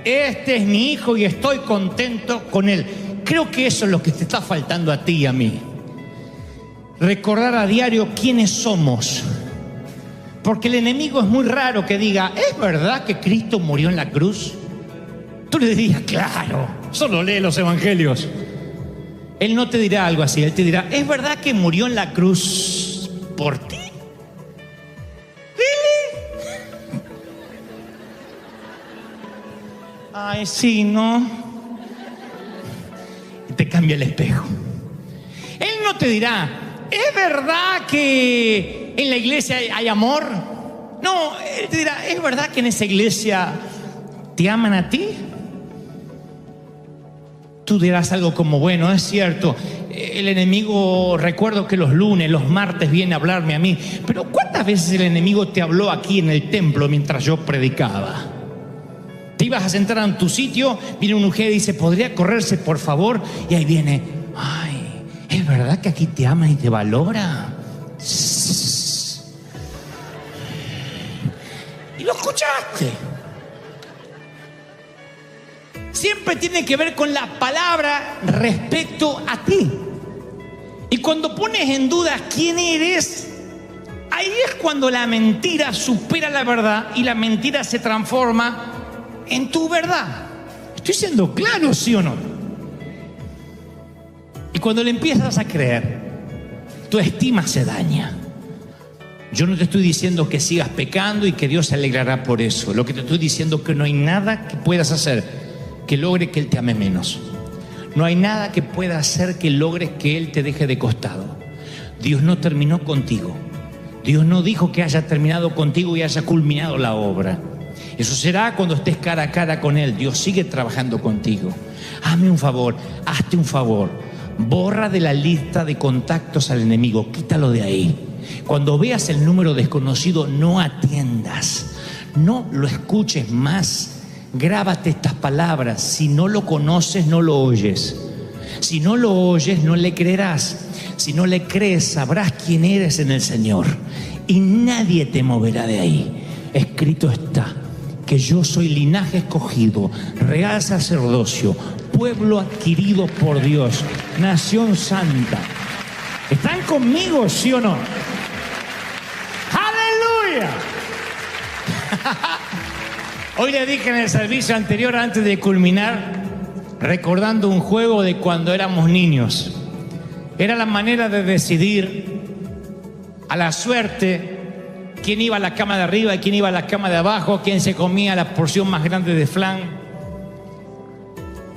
Este es mi hijo y estoy contento con él. Creo que eso es lo que te está faltando a ti y a mí. Recordar a diario quiénes somos. Porque el enemigo es muy raro que diga: ¿es verdad que Cristo murió en la cruz? Tú le dirías: claro, solo lee los evangelios. Él no te dirá algo así. Él te dirá: ¿es verdad que murió en la cruz por ti? Ay, sí, ¿no? Y te cambia el espejo. Él no te dirá: ¿es verdad que en la iglesia hay amor? No, él te dirá: ¿es verdad que en esa iglesia te aman a ti? Tú dirás algo como: bueno, es cierto, el enemigo, recuerdo que los lunes, los martes viene a hablarme a mí. Pero ¿cuántas veces el enemigo te habló aquí en el templo mientras yo predicaba? Te ibas a sentar en tu sitio, viene una mujer y dice: ¿podría correrse, por favor? Y ahí viene: ay, ¿es verdad que aquí te ama y te valora? Y lo escuchaste. Siempre tiene que ver con la palabra respecto a ti. Y cuando pones en duda quién eres, ahí es cuando la mentira supera la verdad y la mentira se transforma en tu verdad. ¿Estoy siendo claro, sí o no? Y cuando le empiezas a creer, tu estima se daña. Yo no te estoy diciendo que sigas pecando y que Dios se alegrará por eso. Lo que te estoy diciendo es que no hay nada que puedas hacer que logre que Él te ame menos. No hay nada que pueda hacer que logres que Él te deje de costado. Dios no terminó contigo. Dios no dijo que haya terminado contigo y haya culminado la obra. Eso será cuando estés cara a cara con Él. Dios sigue trabajando contigo. Hazme un favor, hazte un favor. Borra de la lista de contactos al enemigo, quítalo de ahí. Cuando veas el número desconocido, no atiendas, no lo escuches más. Grábate estas palabras: si no lo conoces, no lo oyes. Si no lo oyes, no le creerás. Si no le crees, sabrás quién eres en el Señor, y nadie te moverá de ahí. Escrito está que yo soy linaje escogido, real sacerdocio, pueblo adquirido por Dios, nación santa. ¿Están conmigo, sí o no? ¡Aleluya! Hoy le dije en el servicio anterior, antes de culminar, recordando un juego de cuando éramos niños. Era la manera de decidir a la suerte quién iba a la cama de arriba y quién iba a la cama de abajo, quién se comía la porción más grande de flan,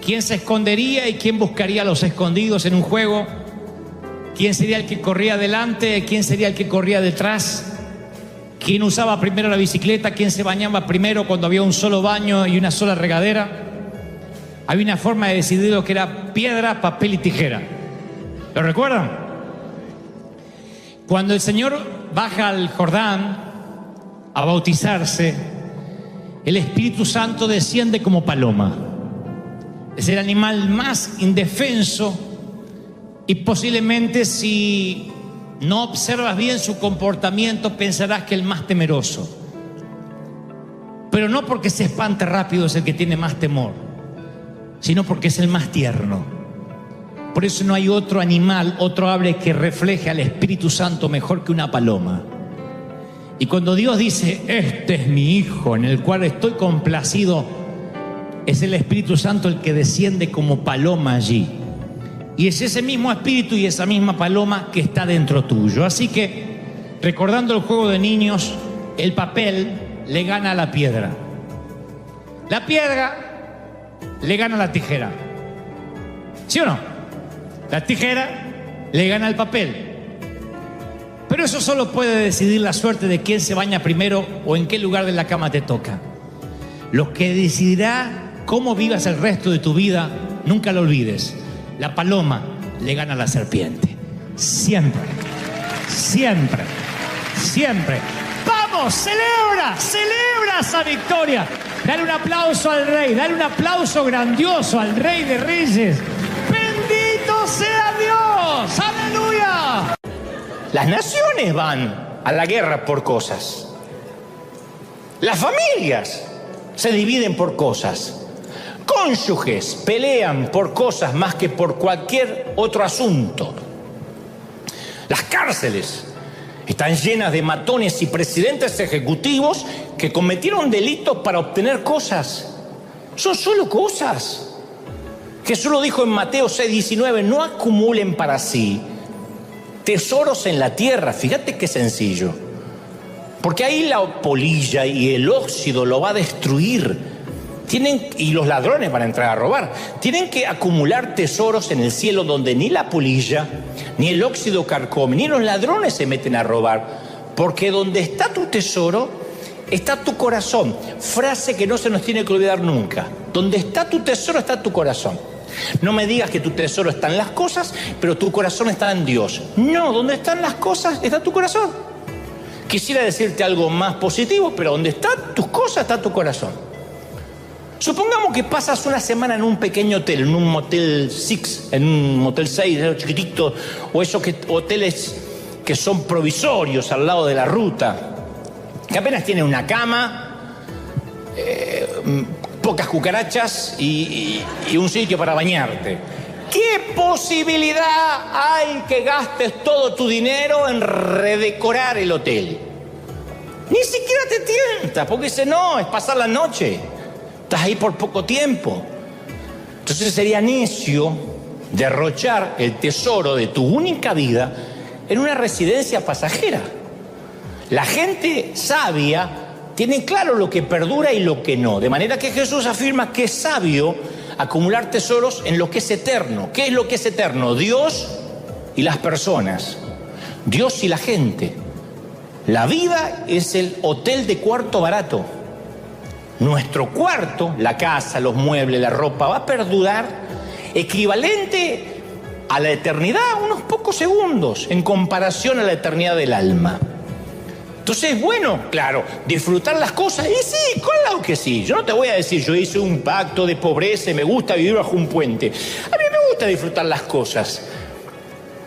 quién se escondería y quién buscaría a los escondidos en un juego, quién sería el que corría adelante, quién sería el que corría detrás, quién usaba primero la bicicleta, quién se bañaba primero cuando había un solo baño y una sola regadera. Había una forma de decidir lo que era piedra, papel y tijera. ¿Lo recuerdan? Cuando el Señor baja al Jordán a bautizarse, el Espíritu Santo desciende como paloma. Es el animal más indefenso y posiblemente, si no observas bien su comportamiento, pensarás que el más temeroso. Pero no porque se espante rápido es el que tiene más temor, sino porque es el más tierno. Por eso no hay otro animal, otro ave que refleje al Espíritu Santo mejor que una paloma. Y cuando Dios dice: este es mi Hijo en el cual estoy complacido, es el Espíritu Santo el que desciende como paloma allí. Y es ese mismo Espíritu y esa misma paloma que está dentro tuyo. Así que, recordando el juego de niños, el papel le gana a la piedra. La piedra le gana a la tijera. ¿Sí o no? La tijera le gana al papel. Pero eso solo puede decidir la suerte de quién se baña primero o en qué lugar de la cama te toca. Lo que decidirá cómo vivas el resto de tu vida, nunca lo olvides. La paloma le gana a la serpiente. Siempre, siempre, siempre. ¡Vamos! ¡Celebra! ¡Celebra esa victoria! Dale un aplauso al Rey, dale un aplauso grandioso al Rey de Reyes. ¡Bendito sea Dios! ¡Aleluya! Las naciones van a la guerra por cosas. Las familias se dividen por cosas. Cónyuges pelean por cosas más que por cualquier otro asunto. Las cárceles están llenas de matones y presidentes ejecutivos que cometieron delitos para obtener cosas. Son solo cosas. Jesús lo dijo en Mateo 6:19, no acumulen para sí tesoros en la tierra. Fíjate qué sencillo. Porque ahí la polilla y el óxido lo va a destruir. Y los ladrones van a entrar a robar. Tienen que acumular tesoros en el cielo donde ni la polilla, ni el óxido carcome, ni los ladrones se meten a robar. Porque donde está tu tesoro, está tu corazón. Frase que no se nos tiene que olvidar nunca. Donde está tu tesoro, está tu corazón. No me digas que tu tesoro está en las cosas, pero tu corazón está en Dios. No, donde están las cosas, está tu corazón. Quisiera decirte algo más positivo, pero donde están tus cosas, está tu corazón. Supongamos que pasas una semana en un pequeño hotel, en un Motel 6, en un Motel 6, chiquitito, o esos hoteles que son provisorios al lado de la ruta, que apenas tienen una cama, pocas cucarachas y un sitio para bañarte. ¿Qué posibilidad hay que gastes todo tu dinero en redecorar el hotel? Ni siquiera te tienta, porque dice, no, es pasar la noche. Estás ahí por poco tiempo. Entonces sería necio derrochar el tesoro de tu única vida en una residencia pasajera. La gente sabia tiene claro lo que perdura y lo que no. De manera que Jesús afirma que es sabio acumular tesoros en lo que es eterno. ¿Qué es lo que es eterno? Dios y las personas. Dios y la gente. La vida es el hotel de cuarto barato. Nuestro cuarto, la casa, los muebles, la ropa, va a perdurar equivalente a la eternidad, unos pocos segundos, en comparación a la eternidad del alma. Entonces, bueno, claro, disfrutar las cosas, y sí, claro que sí. Yo no te voy a decir, yo hice un pacto de pobreza y me gusta vivir bajo un puente. A mí me gusta disfrutar las cosas.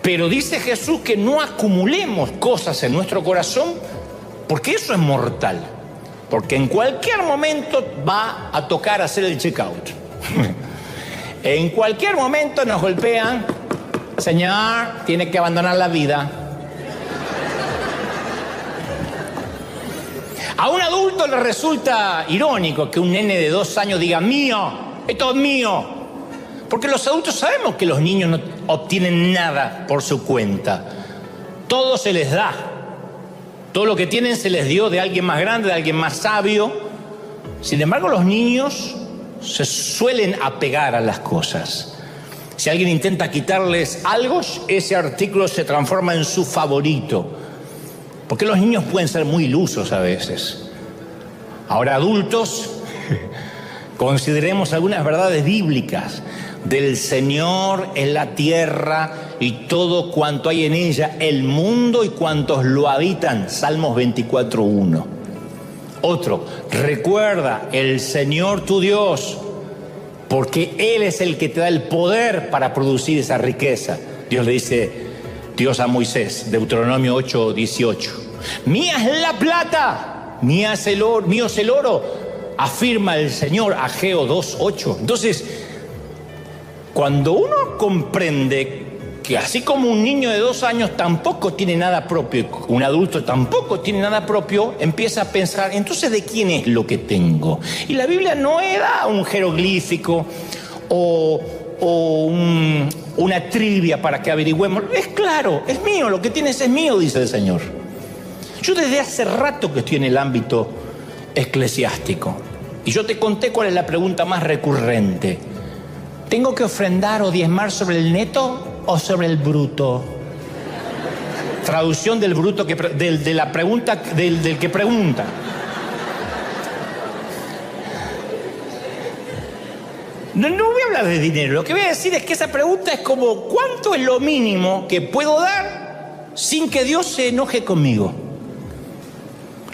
Pero dice Jesús que no acumulemos cosas en nuestro corazón, porque eso es mortal. Porque en cualquier momento va a tocar hacer el checkout. En cualquier momento nos golpean, señor, tiene que abandonar la vida. A un adulto le resulta irónico que un nene de 2 años diga, mío, esto es mío. Porque los adultos sabemos que los niños no obtienen nada por su cuenta. Todo se les da. Todo lo que tienen se les dio de alguien más grande, de alguien más sabio. Sin embargo, los niños se suelen apegar a las cosas. Si alguien intenta quitarles algo, ese artículo se transforma en su favorito. Porque los niños pueden ser muy ilusos a veces. Ahora, adultos, consideremos algunas verdades bíblicas. Del Señor es la tierra y todo cuanto hay en ella, el mundo y cuantos lo habitan. Salmos 24:1. Otro, recuerda, el Señor tu Dios, porque Él es el que te da el poder para producir esa riqueza. Dios le dice, Dios a Moisés, Deuteronomio 8:18. Mía es la plata, mío es el oro, afirma el Señor, Ageo 2:8. Entonces, cuando uno comprende que así como un niño de 2 años tampoco tiene nada propio, un adulto tampoco tiene nada propio, empieza a pensar, entonces, ¿de quién es lo que tengo? Y la Biblia no da un jeroglífico o una trivia para que averigüemos. Es claro, es mío, lo que tienes es mío, dice el Señor. Yo desde hace rato que estoy en el ámbito eclesiástico y yo te conté cuál es la pregunta más recurrente. ¿Tengo que ofrendar o diezmar sobre el neto o sobre el bruto? traducción del bruto de la pregunta del que pregunta. No voy a hablar de dinero. Lo que voy a decir es que esa pregunta es como: ¿cuánto es lo mínimo que puedo dar sin que Dios se enoje conmigo?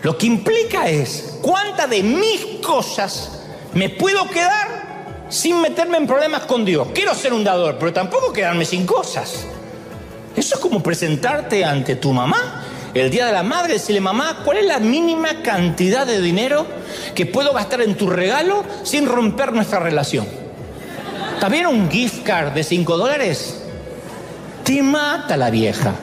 Lo que implica es: ¿cuántas de mis cosas me puedo quedar sin meterme en problemas con Dios? Quiero ser un dador, pero tampoco quedarme sin cosas. Eso es como presentarte ante tu mamá el día de la madre, decirle: mamá, ¿cuál es la mínima cantidad de dinero que puedo gastar en tu regalo sin romper nuestra relación? ¿Está bien un gift card de $5? Te mata la vieja.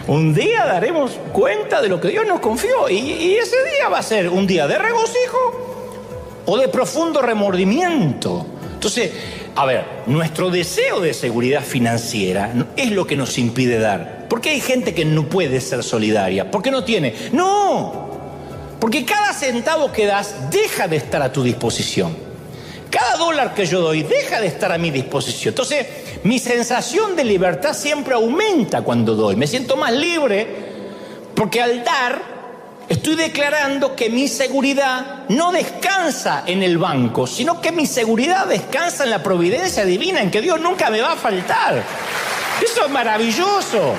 Un día daremos cuenta de lo que Dios nos confió, y ese día va a ser un día de regocijo o de profundo remordimiento. Entonces, a ver, nuestro deseo de seguridad financiera es lo que nos impide dar. ¿Por qué hay gente que no puede ser solidaria? ¿Por qué no tiene? No, porque cada centavo que das deja de estar a tu disposición. Cada dólar que yo doy deja de estar a mi disposición. Entonces, mi sensación de libertad siempre aumenta cuando doy. Me siento más libre porque al dar estoy declarando que mi seguridad no descansa en el banco, sino que mi seguridad descansa en la providencia divina, en que Dios nunca me va a faltar. Eso es maravilloso.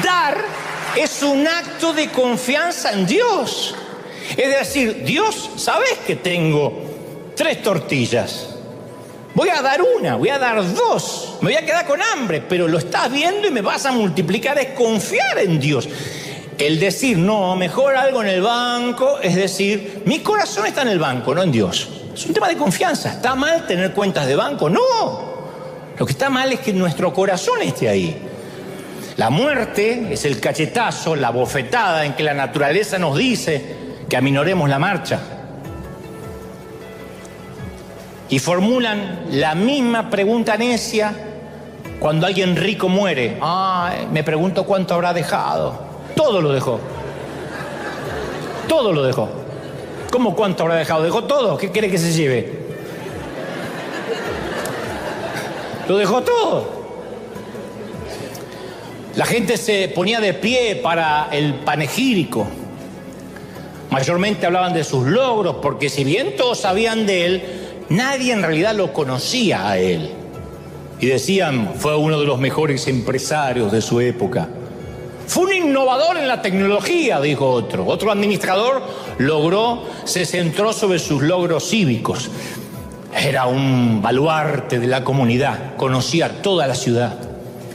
Dar es un acto de confianza en Dios. Es decir, Dios, ¿sabes que tengo 3 tortillas? Voy a dar una, voy a dar 2, me voy a quedar con hambre, pero lo estás viendo y me vas a multiplicar. Es confiar en Dios. El decir, no, mejor algo en el banco, es decir, mi corazón está en el banco, no en Dios. Es un tema de confianza. ¿Está mal tener cuentas de banco? No. Lo que está mal es que nuestro corazón esté ahí. La muerte es el cachetazo, la bofetada en que la naturaleza nos dice que aminoremos la marcha. Y formulan la misma pregunta necia cuando alguien rico muere. Me pregunto cuánto habrá dejado. Todo lo dejó. Todo lo dejó. ¿Cómo cuánto habrá dejado? ¿Dejó todo? ¿Qué quiere que se lleve? Lo dejó todo. La gente se ponía de pie para el panegírico. Mayormente hablaban de sus logros, porque si bien todos sabían de él, nadie en realidad lo conocía a él. Y decían, fue uno de los mejores empresarios de su época. Fue un innovador en la tecnología, dijo otro. Otro administrador se centró sobre sus logros cívicos. Era un baluarte de la comunidad, conocía toda la ciudad.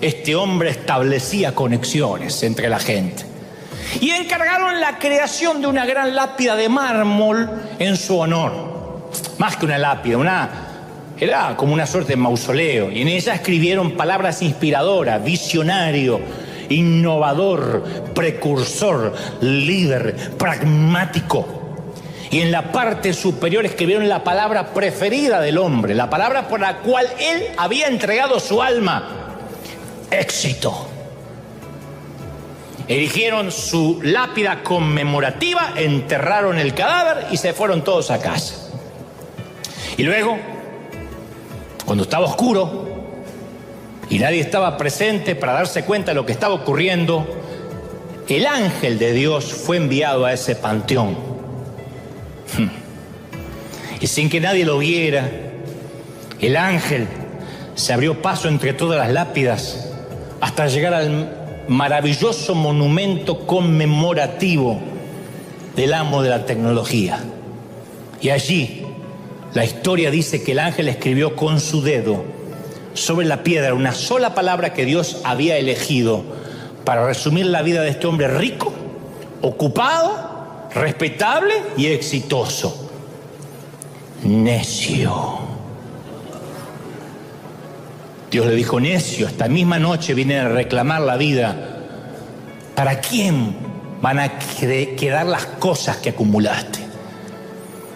Este hombre establecía conexiones entre la gente. Y encargaron la creación de una gran lápida de mármol en su honor. Más que una lápida, era como una suerte de mausoleo. Y en ella escribieron palabras inspiradoras: visionario, innovador, precursor, líder, pragmático. Y en la parte superior escribieron la palabra preferida del hombre, la palabra por la cual él había entregado su alma: éxito. Erigieron su lápida conmemorativa, enterraron el cadáver y se fueron todos a casa. Y luego, cuando estaba oscuro y nadie estaba presente para darse cuenta de lo que estaba ocurriendo, el ángel de Dios fue enviado a ese panteón. Y sin que nadie lo viera, el ángel se abrió paso entre todas las lápidas hasta llegar al maravilloso monumento conmemorativo del amo de la tecnología. Y allí la historia dice que el ángel escribió con su dedo sobre la piedra una sola palabra que Dios había elegido para resumir la vida de este hombre rico, ocupado, respetable y exitoso: necio. Dios le dijo: necio, esta misma noche vienen a reclamar la vida. ¿Para quién van a quedar las cosas que acumulaste?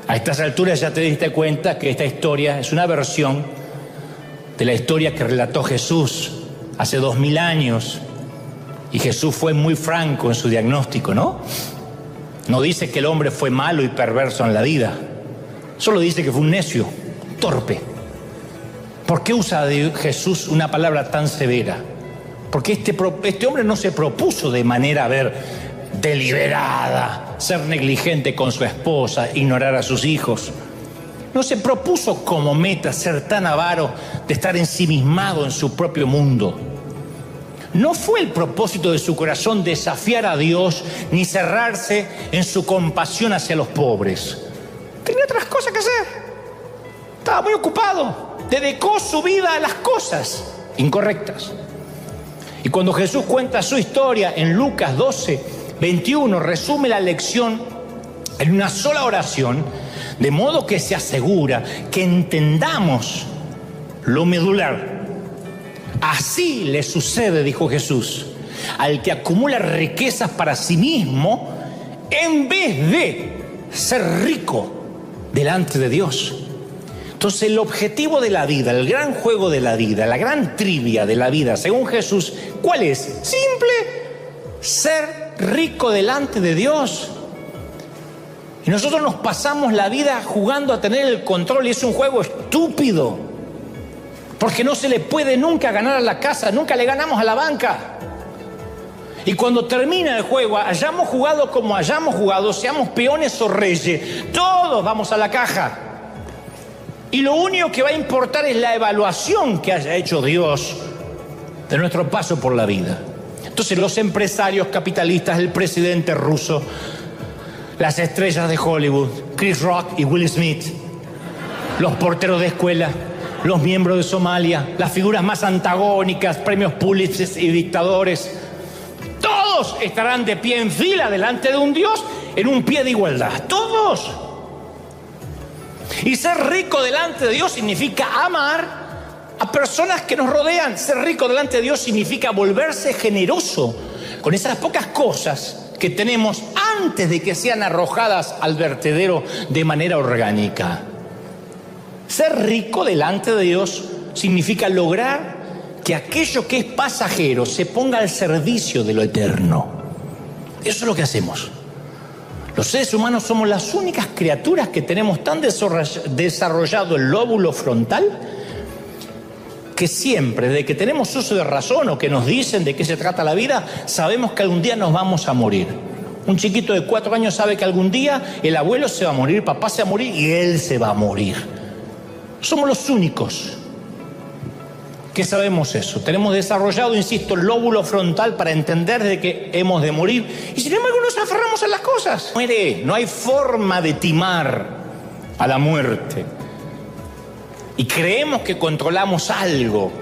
A estas alturas ya te diste cuenta que esta historia es una versión de la historia que relató Jesús hace 2000 años. Y Jesús fue muy franco en su diagnóstico, ¿no? No dice que el hombre fue malo y perverso en la vida, solo dice que fue un necio. torpe. ¿Por qué usa Jesús una palabra tan severa? Porque este hombre no se propuso de manera, deliberada, ser negligente con su esposa, ignorar a sus hijos. No se propuso como meta ser tan avaro de estar ensimismado en su propio mundo. No fue el propósito de su corazón desafiar a Dios ni cerrarse en su compasión hacia los pobres. Tenía otras cosas que hacer. Estaba muy ocupado. Dedicó su vida a las cosas incorrectas. Y cuando Jesús cuenta su historia en Lucas 12:21, resume la lección en una sola oración, de modo que se asegura que entendamos lo medular. Así le sucede, dijo Jesús, al que acumula riquezas para sí mismo en vez de ser rico delante de Dios. Entonces el objetivo de la vida, el gran juego de la vida, la gran trivia de la vida, según Jesús, ¿cuál es? Simple, ser rico delante de Dios. Y nosotros nos pasamos la vida jugando a tener el control y es un juego estúpido. Porque no se le puede nunca ganar a la casa, nunca le ganamos a la banca. Y cuando termina el juego, hayamos jugado como hayamos jugado, seamos peones o reyes, todos vamos a la caja. Y lo único que va a importar es la evaluación que haya hecho Dios de nuestro paso por la vida. Entonces los empresarios capitalistas, el presidente ruso, las estrellas de Hollywood, Chris Rock y Will Smith, los porteros de escuela, los miembros de Somalia, las figuras más antagónicas, premios Pulitzer y dictadores, todos estarán de pie en fila delante de un Dios en un pie de igualdad. Todos. Y ser rico delante de Dios significa amar a personas que nos rodean. Ser rico delante de Dios significa volverse generoso con esas pocas cosas que tenemos antes de que sean arrojadas al vertedero de manera orgánica. Ser rico delante de Dios significa lograr que aquello que es pasajero se ponga al servicio de lo eterno. Eso es lo que hacemos. Los seres humanos somos las únicas criaturas que tenemos tan desarrollado el lóbulo frontal que siempre, de que tenemos uso de razón o que nos dicen de qué se trata la vida, sabemos que algún día nos vamos a morir. Un chiquito de 4 años sabe que algún día el abuelo se va a morir, papá se va a morir y él se va a morir. Somos los únicos que sabemos eso. Tenemos desarrollado, insisto, el lóbulo frontal para entender de que hemos de morir. Y sin embargo nos aferramos a las cosas. Muere, no hay forma de timar a la muerte. Y creemos que controlamos algo.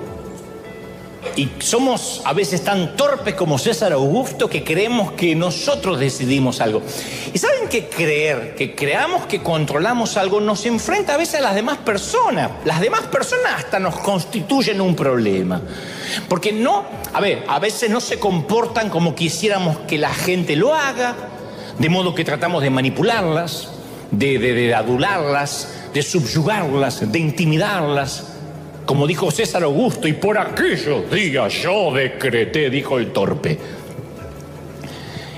Y somos a veces tan torpes como César Augusto que creemos que nosotros decidimos algo. Y saben que creer, que creamos que controlamos algo nos enfrenta a veces a las demás personas. Las demás personas hasta nos constituyen un problema. Porque a veces no se comportan como quisiéramos que la gente lo haga, de modo que tratamos de manipularlas, de adularlas, de subyugarlas, de intimidarlas. Como dijo César Augusto, y por aquellos días yo decreté, dijo el torpe.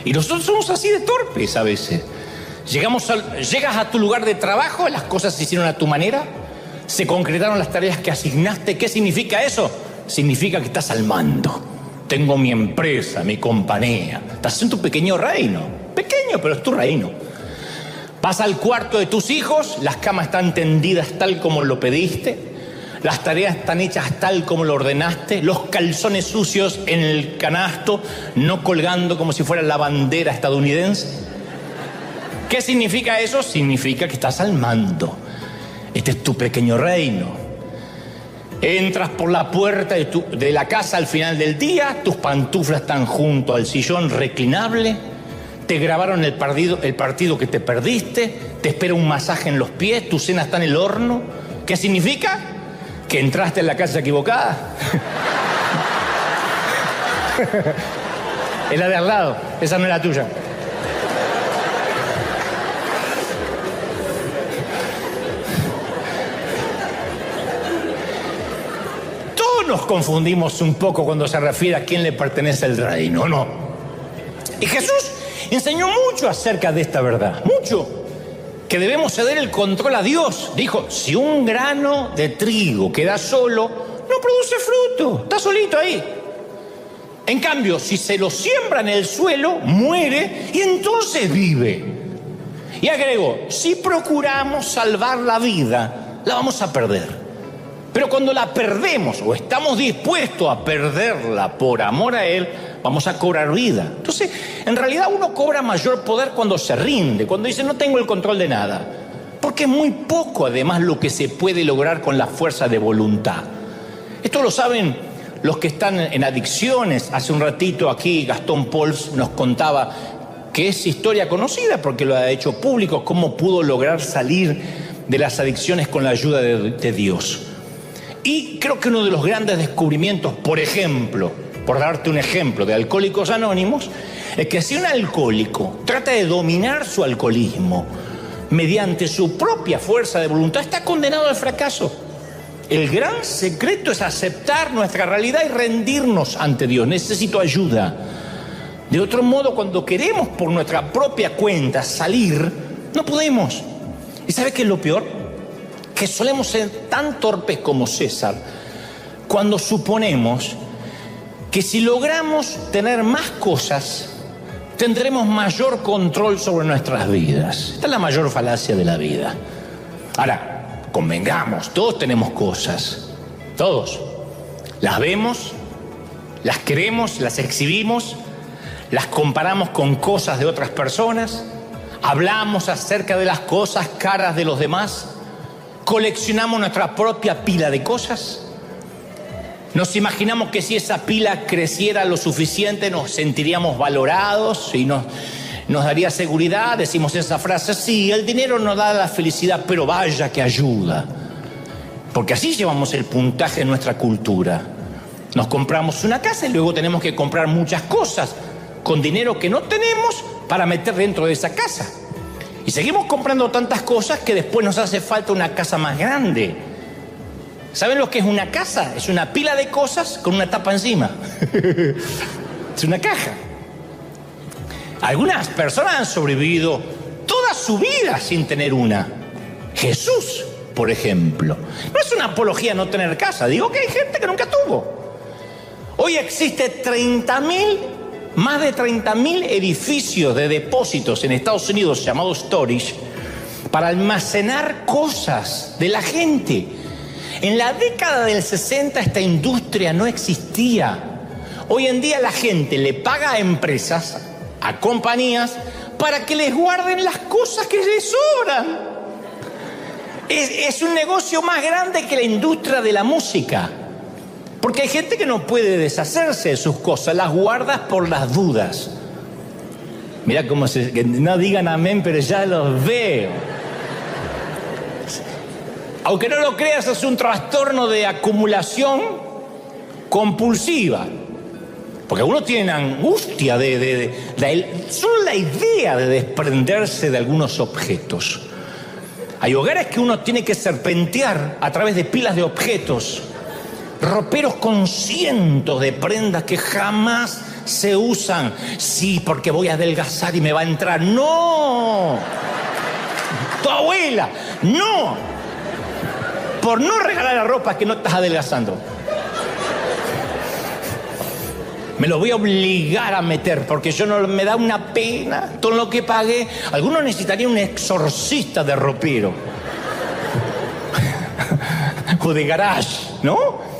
Y nosotros somos así de torpes a veces. Llegas a tu lugar de trabajo, las cosas se hicieron a tu manera, se concretaron las tareas que asignaste. ¿Qué significa eso? Significa que estás al mando. Tengo mi empresa, mi compañía. Estás en tu pequeño reino. Pequeño, pero es tu reino. Vas al cuarto de tus hijos, las camas están tendidas tal como lo pediste. Las tareas están hechas tal como lo ordenaste, los calzones sucios en el canasto, no colgando como si fuera la bandera estadounidense. ¿Qué significa eso? Significa que estás al mando. Este es tu pequeño reino. Entras por la puerta de la casa al final del día, tus pantuflas están junto al sillón reclinable, te grabaron el partido que te perdiste, te espera un masaje en los pies, tu cena está en el horno. ¿Qué significa? Que entraste en la casa equivocada. Es la de al lado, esa no es la tuya. Todos nos confundimos un poco cuando se refiere a quién le pertenece el reino, ¿no? Y Jesús enseñó mucho acerca de esta verdad, mucho. que debemos ceder el control a Dios. Dijo, si un grano de trigo queda solo, no produce fruto, está solito ahí. En cambio, si se lo siembra en el suelo, muere y entonces vive. Y agregó, si procuramos salvar la vida, la vamos a perder. Pero cuando la perdemos o estamos dispuestos a perderla por amor a Él, vamos a cobrar vida. Entonces, en realidad uno cobra mayor poder cuando se rinde, cuando dice no tengo el control de nada. Porque es muy poco además lo que se puede lograr con la fuerza de voluntad. Esto lo saben los que están en adicciones. Hace un ratito aquí Gastón Pols nos contaba que es historia conocida porque lo ha hecho público, cómo pudo lograr salir de las adicciones con la ayuda de Dios. Y creo que uno de los grandes descubrimientos, por ejemplo, por darte un ejemplo de Alcohólicos Anónimos, es que si un alcohólico trata de dominar su alcoholismo mediante su propia fuerza de voluntad, está condenado al fracaso. El gran secreto es aceptar nuestra realidad y rendirnos ante Dios. Necesito ayuda. De otro modo, cuando queremos por nuestra propia cuenta salir, no podemos. ¿Y sabes qué es lo peor? Que solemos ser tan torpes como César cuando suponemos que si logramos tener más cosas, tendremos mayor control sobre nuestras vidas. Esta es la mayor falacia de la vida. Ahora, convengamos, todos tenemos cosas, todos. Las vemos, las queremos, las exhibimos, las comparamos con cosas de otras personas, hablamos acerca de las cosas caras de los demás, coleccionamos nuestra propia pila de cosas. Nos imaginamos que si esa pila creciera lo suficiente nos sentiríamos valorados y nos daría seguridad. Decimos esa frase, sí, el dinero no da la felicidad, pero vaya que ayuda. Porque así llevamos el puntaje de nuestra cultura. Nos compramos una casa y luego tenemos que comprar muchas cosas con dinero que no tenemos para meter dentro de esa casa. Y seguimos comprando tantas cosas que después nos hace falta una casa más grande. ¿Saben lo que es una casa? Es una pila de cosas con una tapa encima. Es una caja. Algunas personas han sobrevivido toda su vida sin tener una. Jesús, por ejemplo. No es una apología no tener casa. Digo que hay gente que nunca tuvo. Hoy existe más de 30.000 edificios de depósitos en Estados Unidos llamados storage para almacenar cosas de la gente. En la década del 60 esta industria no existía. Hoy en día la gente le paga a empresas, a compañías, para que les guarden las cosas que les sobran. Es un negocio más grande que la industria de la música. Porque hay gente que no puede deshacerse de sus cosas, las guardas por las dudas. Mira cómo que no digan amén, pero ya los veo. Aunque no lo creas, es un trastorno de acumulación compulsiva. Porque uno tiene angustia solo la idea de desprenderse de algunos objetos. Hay hogares que uno tiene que serpentear a través de pilas de objetos. Roperos con cientos de prendas que jamás se usan. Sí, porque voy a adelgazar y me va a entrar. ¡No! Tu abuela, ¡no! Por no regalar la ropa que no estás adelgazando. Me lo voy a obligar a meter porque yo no me da una pena todo lo que pagué. Algunos necesitarían un exorcista de ropero. O de garage, ¿no?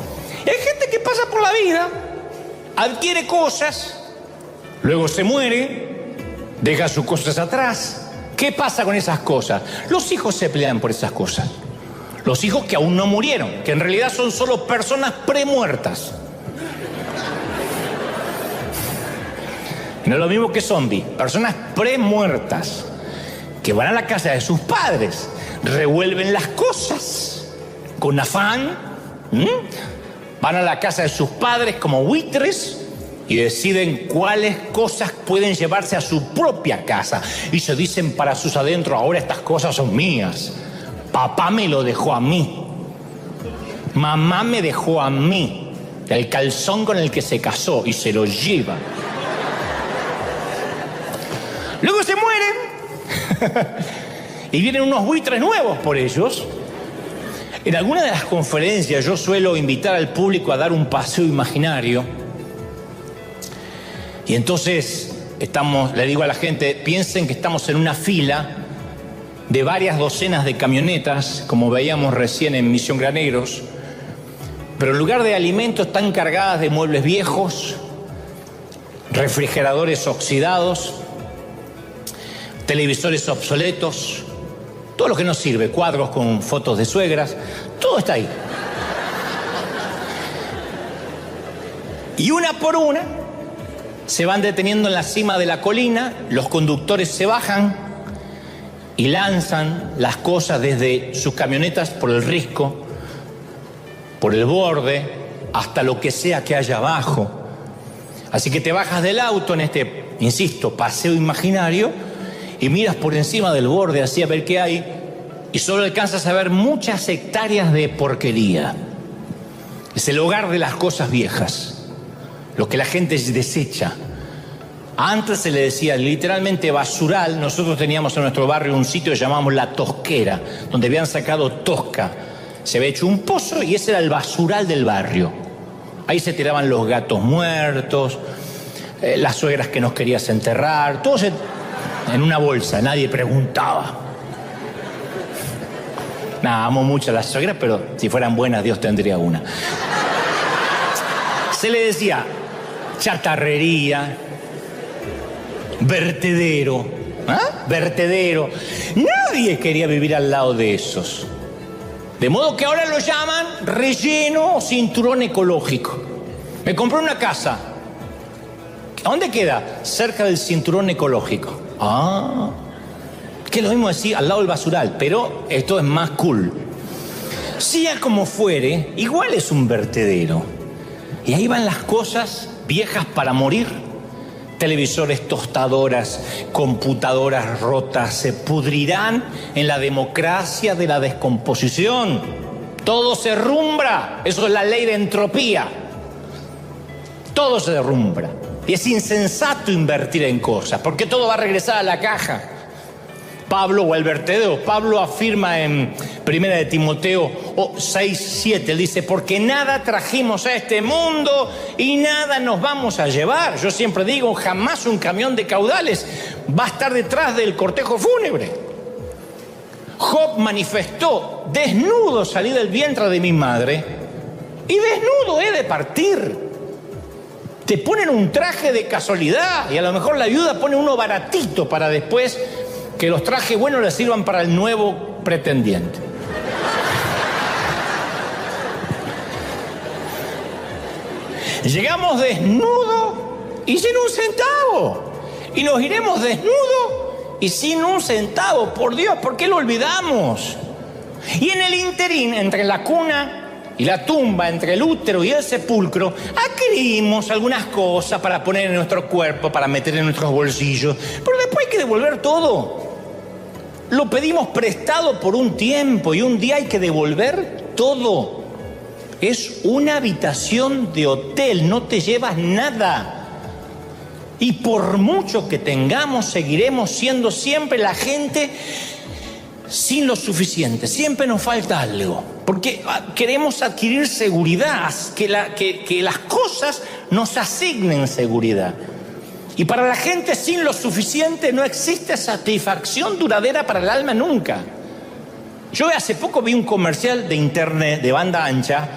Y hay gente que pasa por la vida, adquiere cosas, luego se muere, deja sus cosas atrás. ¿Qué pasa con esas cosas? Los hijos se pelean por esas cosas. Los hijos que aún no murieron, que en realidad son solo personas premuertas. No es lo mismo que zombies, personas premuertas, que van a la casa de sus padres, revuelven las cosas con afán, van a la casa de sus padres como buitres y deciden cuáles cosas pueden llevarse a su propia casa. Y se dicen para sus adentros, ahora estas cosas son mías. Papá me lo dejó a mí. Mamá me dejó a mí. El calzón con el que se casó y se lo lleva. Luego se mueren. y vienen unos buitres nuevos por ellos. En alguna de las conferencias yo suelo invitar al público a dar un paseo imaginario. Y entonces le digo a la gente, piensen que estamos en una fila de varias docenas de camionetas, como veíamos recién en Misión Graneros, pero en lugar de alimentos están cargadas de muebles viejos, refrigeradores oxidados, televisores obsoletos, todo lo que nos sirve, cuadros con fotos de suegras, todo está ahí. Y una por una se van deteniendo en la cima de la colina, los conductores se bajan y lanzan las cosas desde sus camionetas por el risco, por el borde, hasta lo que sea que haya abajo. Así que te bajas del auto en este, insisto, paseo imaginario y miras por encima del borde así a ver qué hay y solo alcanzas a ver muchas hectáreas de porquería. Es el hogar de las cosas viejas, lo que la gente desecha. Antes se le decía literalmente basural. Nosotros teníamos en nuestro barrio un sitio que llamábamos La Tosquera, donde habían sacado tosca. Se había hecho un pozo y ese era el basural del barrio. Ahí se tiraban los gatos muertos, las suegras que nos querías enterrar, todo en una bolsa, nadie preguntaba. Nada, amo mucho a las suegras, pero si fueran buenas, Dios tendría una. Se le decía chatarrería, vertedero, vertedero. Nadie quería vivir al lado de esos. De modo que ahora lo llaman relleno o cinturón ecológico. Me compré una casa. ¿A dónde queda? Cerca del cinturón ecológico. Que es lo mismo decir al lado del basural, pero esto es más cool. Sea como fuere, igual es un vertedero. Y ahí van las cosas viejas para morir. Televisores, tostadoras, computadoras rotas se pudrirán en la democracia de la descomposición. Todo se derrumbra. Eso es la ley de entropía. Todo se derrumbra. Y es insensato invertir en cosas, porque todo va a regresar a la caja. Pablo, o el vertedero, Pablo afirma en 1 de Timoteo 6:7, él dice, porque nada trajimos a este mundo y nada nos vamos a llevar. Yo siempre digo, jamás un camión de caudales va a estar detrás del cortejo fúnebre. Job manifestó, desnudo salí del vientre de mi madre y desnudo he de partir. Te ponen un traje de casualidad y a lo mejor la viuda pone uno baratito para después que los trajes buenos le sirvan para el nuevo pretendiente. Llegamos desnudos y sin un centavo. Y nos iremos desnudos y sin un centavo. Por Dios, ¿por qué lo olvidamos? Y en el interín, entre la cuna y la tumba, entre el útero y el sepulcro, adquirimos algunas cosas para poner en nuestro cuerpo, para meter en nuestros bolsillos. Pero después hay que devolver todo. Lo pedimos prestado por un tiempo y un día hay que devolver todo. Es una habitación de hotel, no te llevas nada. Y por mucho que tengamos, seguiremos siendo siempre la gente sin lo suficiente. Siempre nos falta algo. Porque queremos adquirir seguridad, que las cosas nos asignen seguridad. Y para la gente sin lo suficiente no existe satisfacción duradera para el alma nunca. Yo hace poco vi un comercial de internet de banda ancha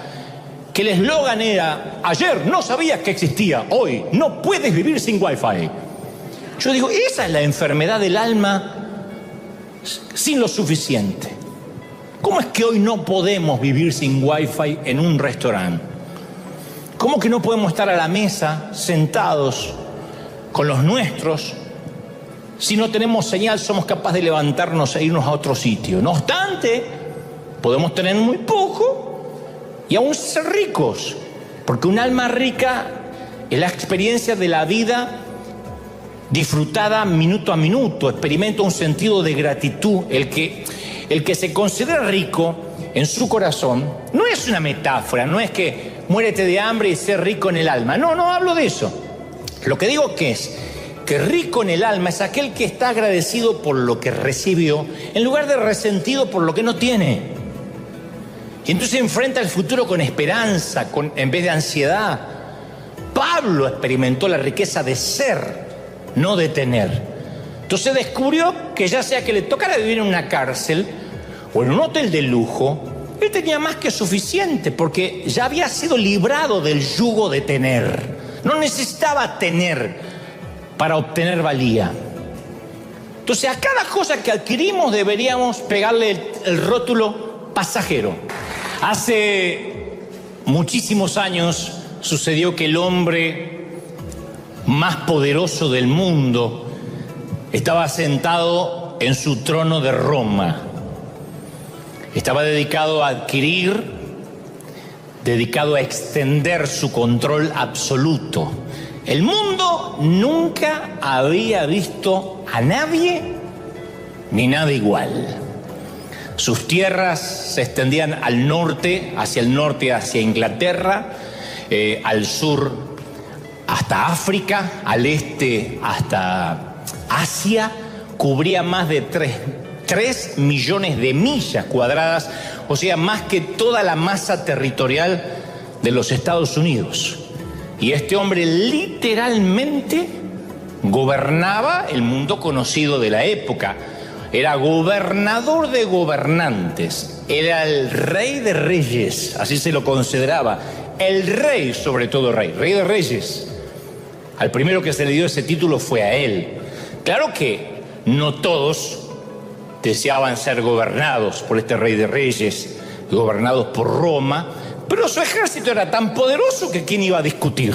que el eslogan era: ayer no sabías que existía, hoy no puedes vivir sin Wi-Fi. Yo digo, esa es la enfermedad del alma sin lo suficiente. ¿Cómo es que hoy no podemos vivir sin Wi-Fi en un restaurante? ¿Cómo que no podemos estar a la mesa sentados con los nuestros? Si no tenemos señal, somos capaces de levantarnos e irnos a otro sitio. No obstante, podemos tener muy poco y aún ser ricos, porque un alma rica es la experiencia de la vida disfrutada minuto a minuto, experimenta un sentido de gratitud. El que se considera rico en su corazón no es una metáfora, no es que muérete de hambre y sé rico en el alma. No hablo de eso. Lo que digo que es que rico en el alma es aquel que está agradecido por lo que recibió, en lugar de resentido por lo que no tiene. Y entonces enfrenta el futuro con esperanza, en vez de ansiedad. Pablo experimentó la riqueza de ser, no de tener. Entonces descubrió que ya sea que le tocara vivir en una cárcel o en un hotel de lujo, él tenía más que suficiente, porque ya había sido librado del yugo de tener. No necesitaba tener para obtener valía. Entonces a cada cosa que adquirimos deberíamos pegarle el rótulo pasajero. Hace muchísimos años sucedió que el hombre más poderoso del mundo estaba sentado en su trono de Roma. Estaba dedicado a adquirir, dedicado a extender su control absoluto. El mundo nunca había visto a nadie ni nada igual. Sus tierras se extendían al norte, hacia Inglaterra, al sur hasta África, al este hasta Asia, cubría más de 3 millones de millas cuadradas, o sea, más que toda la masa territorial de los Estados Unidos. Y este hombre literalmente gobernaba el mundo conocido de la época. Era gobernador de gobernantes, era el rey de reyes, así se lo consideraba. El rey, sobre todo rey de reyes. Al primero que se le dio ese título fue a él. Claro que no todos deseaban ser gobernados por este rey de reyes, gobernados por Roma, pero su ejército era tan poderoso que ¿quién iba a discutir?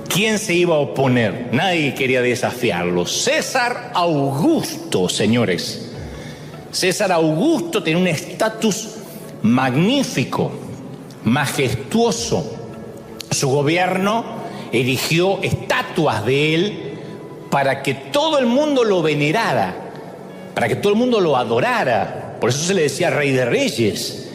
¿Quién se iba a oponer? Nadie quería desafiarlo. César Augusto, señores. César Augusto tenía un estatus magnífico, majestuoso. Su gobierno erigió estatuas de él para que todo el mundo lo venerara, para que todo el mundo lo adorara. Por eso se le decía rey de reyes.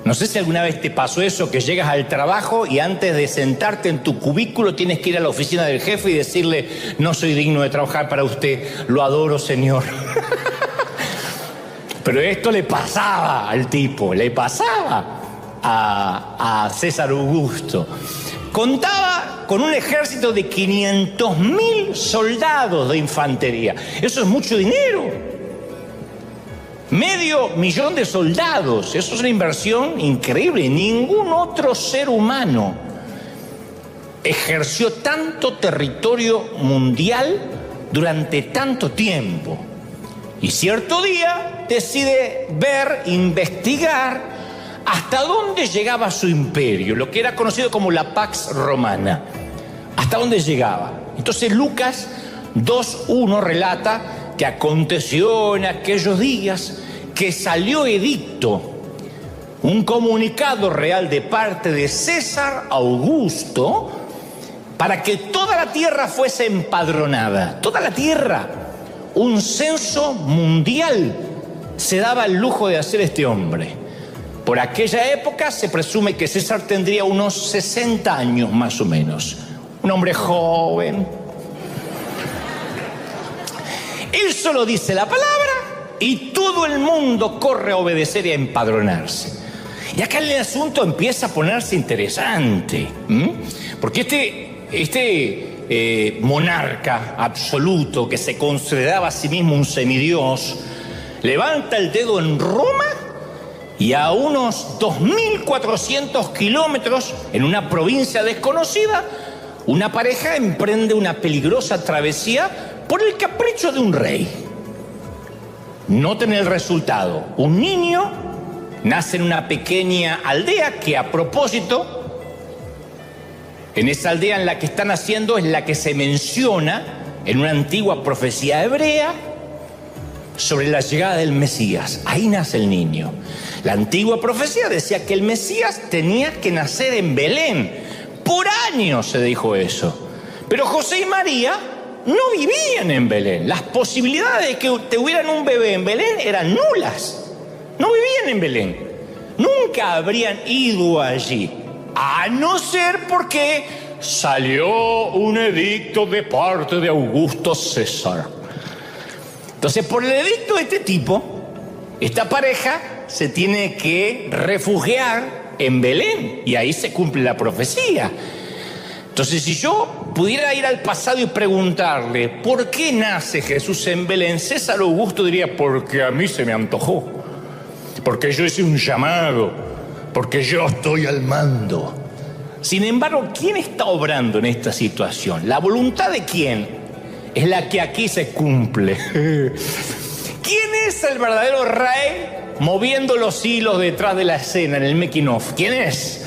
No sé si alguna vez te pasó eso, que llegas al trabajo y antes de sentarte en tu cubículo tienes que ir a la oficina del jefe y decirle: no soy digno de trabajar para usted, lo adoro, señor. Pero esto le pasaba al tipo, le pasaba a César Augusto. Contaba con un ejército de 500.000 soldados de infantería. Eso es mucho dinero. 500.000 de soldados. Eso es una inversión increíble. Ningún otro ser humano ejerció tanto territorio mundial durante tanto tiempo. Y cierto día decide investigar hasta dónde llegaba su imperio, lo que era conocido como la Pax Romana. Hasta dónde llegaba. Entonces Lucas 2:1 relata que aconteció en aquellos días que salió edicto, un comunicado real de parte de César Augusto, para que toda la tierra fuese empadronada. Toda la tierra. Un censo mundial se daba el lujo de hacer este hombre. Por aquella época se presume que César tendría unos 60 años más o menos. Un hombre joven. Él solo dice la palabra y todo el mundo corre a obedecer y a empadronarse. Y acá el asunto empieza a ponerse interesante, porque este monarca absoluto que se consideraba a sí mismo un semidios, levanta el dedo en Roma y a unos 2.400 kilómetros, en una provincia desconocida, una pareja emprende una peligrosa travesía por el capricho de un rey. Noten el resultado. Un niño nace en una pequeña aldea que, a propósito, en esa aldea en la que está naciendo es la que se menciona en una antigua profecía hebrea sobre la llegada del Mesías. Ahí nace el niño. La antigua profecía decía que el Mesías tenía que nacer en Belén. Por años se dijo eso. Pero José y María no vivían en Belén. Las posibilidades de que tuvieran un bebé en Belén eran nulas. No vivían en Belén. Nunca habrían ido allí. A no ser porque salió un edicto de parte de Augusto César. Entonces, por el edicto de este tipo, esta pareja se tiene que refugiar en Belén, y ahí se cumple la profecía. Entonces, si yo pudiera ir al pasado y preguntarle ¿por qué nace Jesús en Belén?, César Augusto diría: porque a mí se me antojó, porque yo hice un llamado, porque yo estoy al mando. Sin embargo, ¿quién está obrando en esta situación? ¿La voluntad de quién? Es la que aquí se cumple. ¿Quién es el verdadero rey moviendo los hilos detrás de la escena en el making of? ¿Quién es?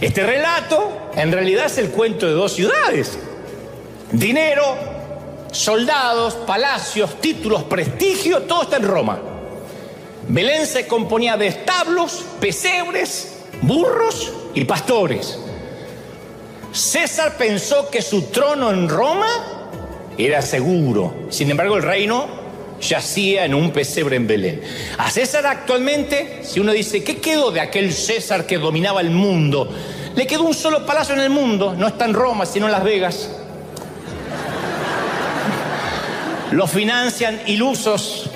Este relato en realidad es el cuento de dos ciudades: dinero, soldados, palacios, títulos, prestigio, todo está en Roma. Belén se componía de establos, pesebres, burros y pastores. César pensó que su trono en Roma era seguro. Sin embargo, el reino yacía en un pesebre en Belén. A César actualmente, si uno dice ¿qué quedó de aquel César que dominaba el mundo? Le quedó un solo palacio en el mundo. No está en Roma, sino en Las Vegas. Lo financian ilusos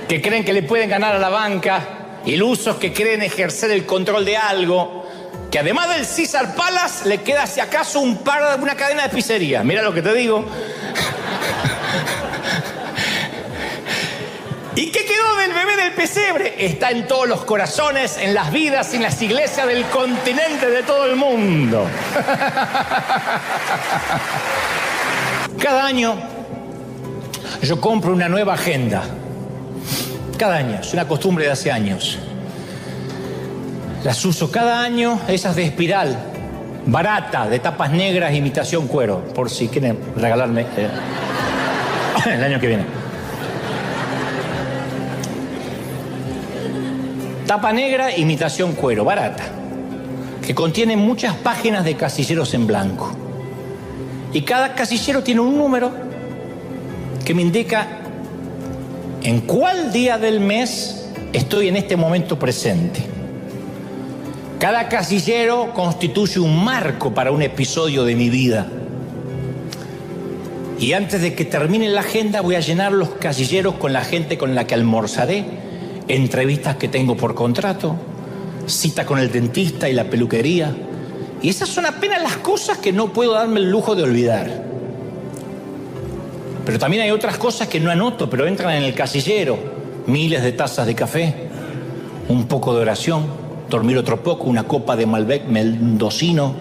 que creen que le pueden ganar a la banca, ilusos que creen ejercer el control de algo, que además del Caesar Palace le queda si acaso una cadena de pizzería. Mira lo que te digo. ¿Y qué quedó del bebé del pesebre? Está en todos los corazones, en las vidas y en las iglesias del continente, de todo el mundo. Cada año yo compro una nueva agenda. Cada año, es una costumbre de hace años. Las uso cada año, esas de espiral, barata, de tapas negras, imitación cuero, por si quieren regalarme el año que viene. Tapa negra, imitación cuero, barata, que contiene muchas páginas de casilleros en blanco. Y cada casillero tiene un número que me indica en cuál día del mes estoy en este momento presente. Cada casillero constituye un marco para un episodio de mi vida. Y antes de que termine la agenda voy a llenar los casilleros con la gente con la que almorzaré, entrevistas que tengo por contrato, cita con el dentista y la peluquería. Y esas son apenas las cosas que no puedo darme el lujo de olvidar. Pero también hay otras cosas que no anoto, pero entran en el casillero. Miles de tazas de café, un poco de oración, dormir otro poco, una copa de Malbec mendocino,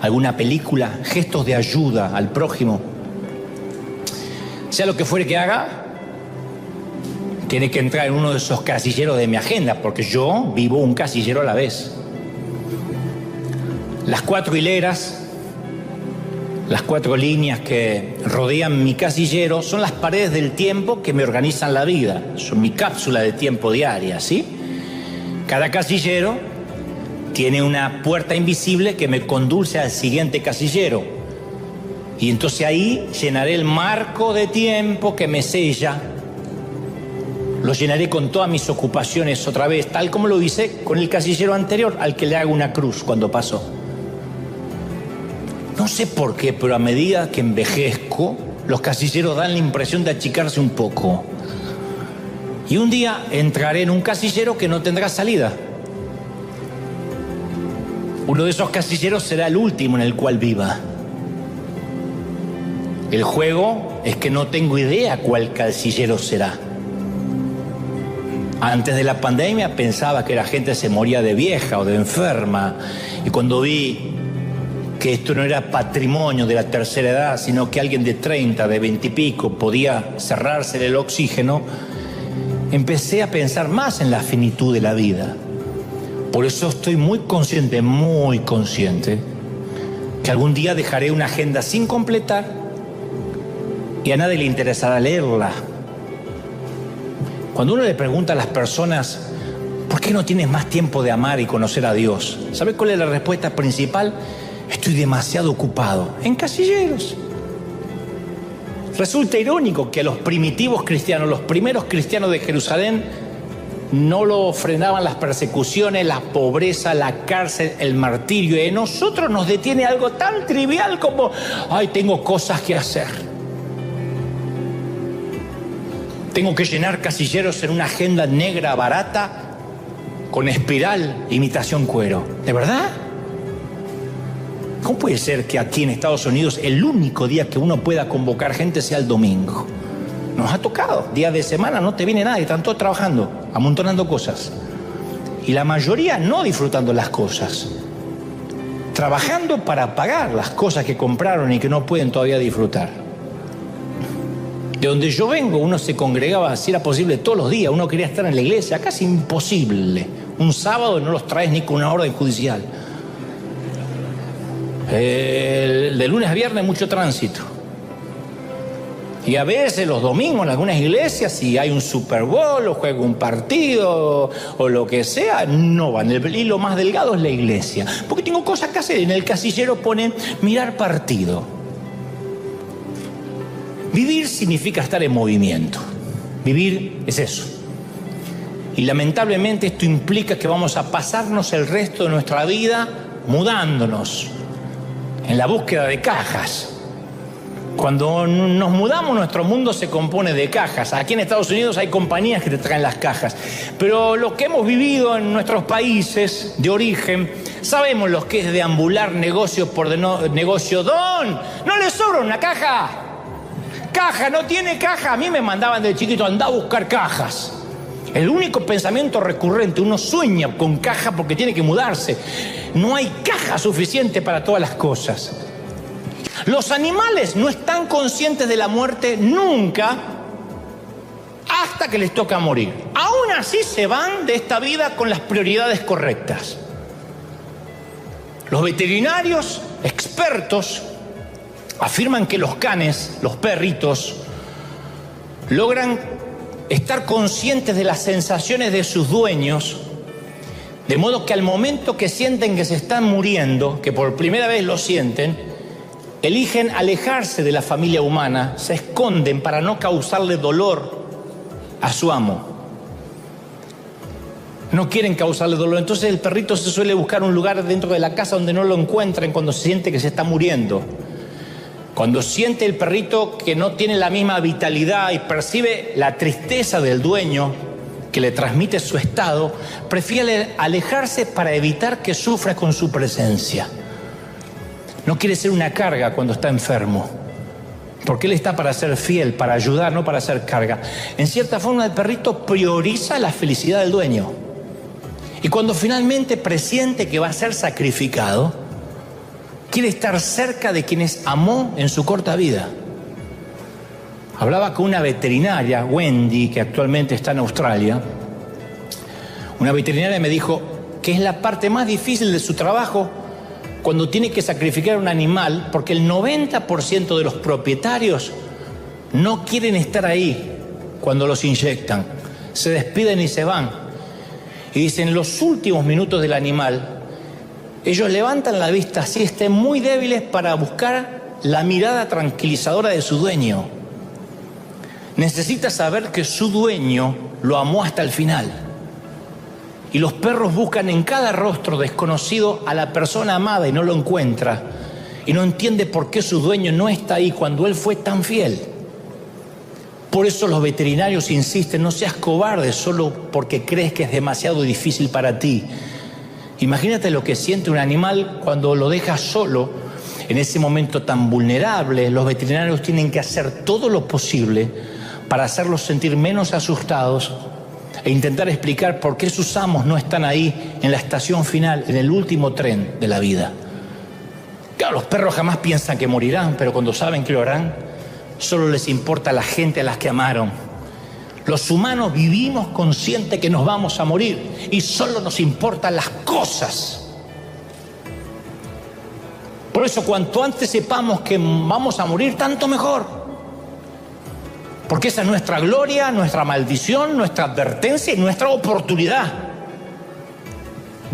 alguna película, gestos de ayuda al prójimo. Sea lo que fuere que haga, tiene que entrar en uno de esos casilleros de mi agenda, porque yo vivo un casillero a la vez. Las 4 hileras, las 4 líneas que rodean mi casillero son las paredes del tiempo que me organizan la vida. Son mi cápsula de tiempo diaria, ¿sí? Cada casillero tiene una puerta invisible que me conduce al siguiente casillero. Y entonces ahí llenaré el marco de tiempo que me sella. Lo llenaré con todas mis ocupaciones otra vez, tal como lo hice con el casillero anterior, al que le hago una cruz cuando pasó. No sé por qué, pero a medida que envejezco, los casilleros dan la impresión de achicarse un poco. Y un día entraré en un casillero que no tendrá salida. Uno de esos casilleros será el último en el cual viva. El juego es que no tengo idea cuál casillero será. Antes de la pandemia pensaba que la gente se moría de vieja o de enferma. Y cuando vi que esto no era patrimonio de la tercera edad, sino que alguien de 30, de 20 y pico podía cerrarse el oxígeno, empecé a pensar más en la finitud de la vida. Por eso estoy muy consciente que algún día dejaré una agenda sin completar y a nadie le interesará leerla. Cuando uno le pregunta a las personas ¿por qué no tienes más tiempo de amar y conocer a Dios? ¿Sabe cuál es la respuesta principal? Estoy demasiado ocupado en casilleros. Resulta irónico que a los primitivos cristianos, los primeros cristianos de Jerusalén, no lo frenaban las persecuciones, la pobreza, la cárcel, el martirio. Y a nosotros nos detiene algo tan trivial como, ay, tengo cosas que hacer. Tengo que llenar casilleros en una agenda negra barata con espiral e imitación cuero. ¿De verdad? ¿Cómo puede ser que aquí en Estados Unidos el único día que uno pueda convocar gente sea el domingo? Nos ha tocado. Días de semana no te viene nadie, están todos trabajando, amontonando cosas. Y la mayoría no disfrutando las cosas. Trabajando para pagar las cosas que compraron y que no pueden todavía disfrutar. De donde yo vengo, uno se congregaba, si era posible, todos los días. Uno quería estar en la iglesia, casi imposible. Un sábado no los traes ni con una orden judicial. De lunes a viernes mucho tránsito. Y a veces los domingos en algunas iglesias, si hay un Super Bowl o juega un partido o lo que sea, no van. El hilo más delgado es la iglesia. Porque tengo cosas que hacer. En el casillero ponen mirar partido. Vivir significa estar en movimiento. Vivir es eso. Y lamentablemente esto implica que vamos a pasarnos el resto de nuestra vida mudándonos, en la búsqueda de cajas. Cuando nos mudamos, nuestro mundo se compone de cajas. Aquí en Estados Unidos hay compañías que te traen las cajas. Pero los que hemos vivido en nuestros países de origen, sabemos lo que es deambular negocio por negocio. Don, ¿no le sobra una caja? Caja, no tiene caja. A mí me mandaban de chiquito, andá a buscar cajas. El único pensamiento recurrente, uno sueña con caja porque tiene que mudarse. No hay caja suficiente para todas las cosas. Los animales no están conscientes de la muerte nunca hasta que les toca morir. Aún así se van de esta vida con las prioridades correctas. Los veterinarios expertos afirman que los canes, los perritos, logran estar conscientes de las sensaciones de sus dueños, de modo que al momento que sienten que se están muriendo, que por primera vez lo sienten, eligen alejarse de la familia humana, se esconden para no causarle dolor a su amo. No quieren causarle dolor, entonces el perrito se suele buscar un lugar dentro de la casa donde no lo encuentren cuando siente que se está muriendo. Cuando siente el perrito que no tiene la misma vitalidad y percibe la tristeza del dueño que le transmite su estado, prefiere alejarse para evitar que sufra con su presencia. No quiere ser una carga cuando está enfermo, porque él está para ser fiel, para ayudar, no para ser carga. En cierta forma, el perrito prioriza la felicidad del dueño. Y cuando finalmente presiente que va a ser sacrificado, quiere estar cerca de quienes amó en su corta vida. Hablaba con una veterinaria, Wendy, que actualmente está en Australia. Una veterinaria me dijo que es la parte más difícil de su trabajo cuando tiene que sacrificar un animal, porque el 90% de los propietarios no quieren estar ahí cuando los inyectan. Se despiden y se van. Y dicen, en los últimos minutos del animal, ellos levantan la vista así, estén muy débiles para buscar la mirada tranquilizadora de su dueño. Necesita saber que su dueño lo amó hasta el final. Y los perros buscan en cada rostro desconocido a la persona amada y no lo encuentra. Y no entiende por qué su dueño no está ahí cuando él fue tan fiel. Por eso los veterinarios insisten, no seas cobarde solo porque crees que es demasiado difícil para ti. Imagínate lo que siente un animal cuando lo dejas solo, en ese momento tan vulnerable. Los veterinarios tienen que hacer todo lo posible para hacerlos sentir menos asustados e intentar explicar por qué sus amos no están ahí en la estación final, en el último tren de la vida. Claro, los perros jamás piensan que morirán, pero cuando saben que lo harán, solo les importa la gente a las que amaron. Los humanos vivimos conscientes que nos vamos a morir y solo nos importan las cosas. Por eso, cuanto antes sepamos que vamos a morir, tanto mejor. Porque esa es nuestra gloria, nuestra maldición, nuestra advertencia y nuestra oportunidad.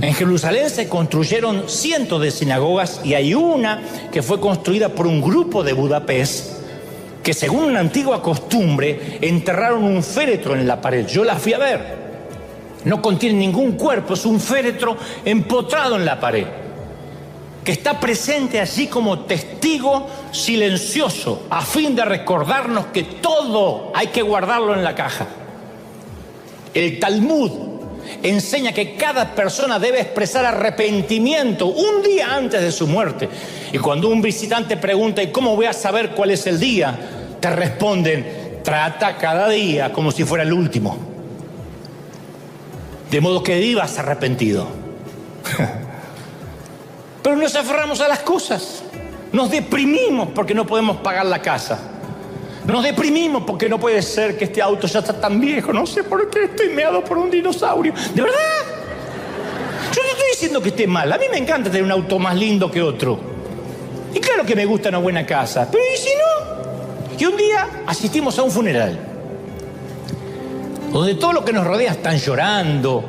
En Jerusalén se construyeron cientos de sinagogas y hay una que fue construida por un grupo de Budapest que, según una antigua costumbre, enterraron un féretro en la pared. Yo la fui a ver. No contiene ningún cuerpo, es un féretro empotrado en la pared, que está presente allí como testigo silencioso, a fin de recordarnos que todo hay que guardarlo en la caja. El Talmud enseña que cada persona debe expresar arrepentimiento un día antes de su muerte. Y cuando un visitante pregunta, ¿y cómo voy a saber cuál es el día?, te responden, trata cada día como si fuera el último, de modo que vivas arrepentido. Pero nos aferramos a las cosas, nos deprimimos porque no podemos pagar la casa, nos deprimimos porque no puede ser que este auto ya está tan viejo, no sé por qué estoy meado por un dinosaurio. ¿De verdad? Yo no estoy diciendo que esté mal, a mí me encanta tener un auto más lindo que otro. Y claro que me gusta una buena casa, pero ¿y si no? Y un día asistimos a un funeral, donde todo lo que nos rodea están llorando,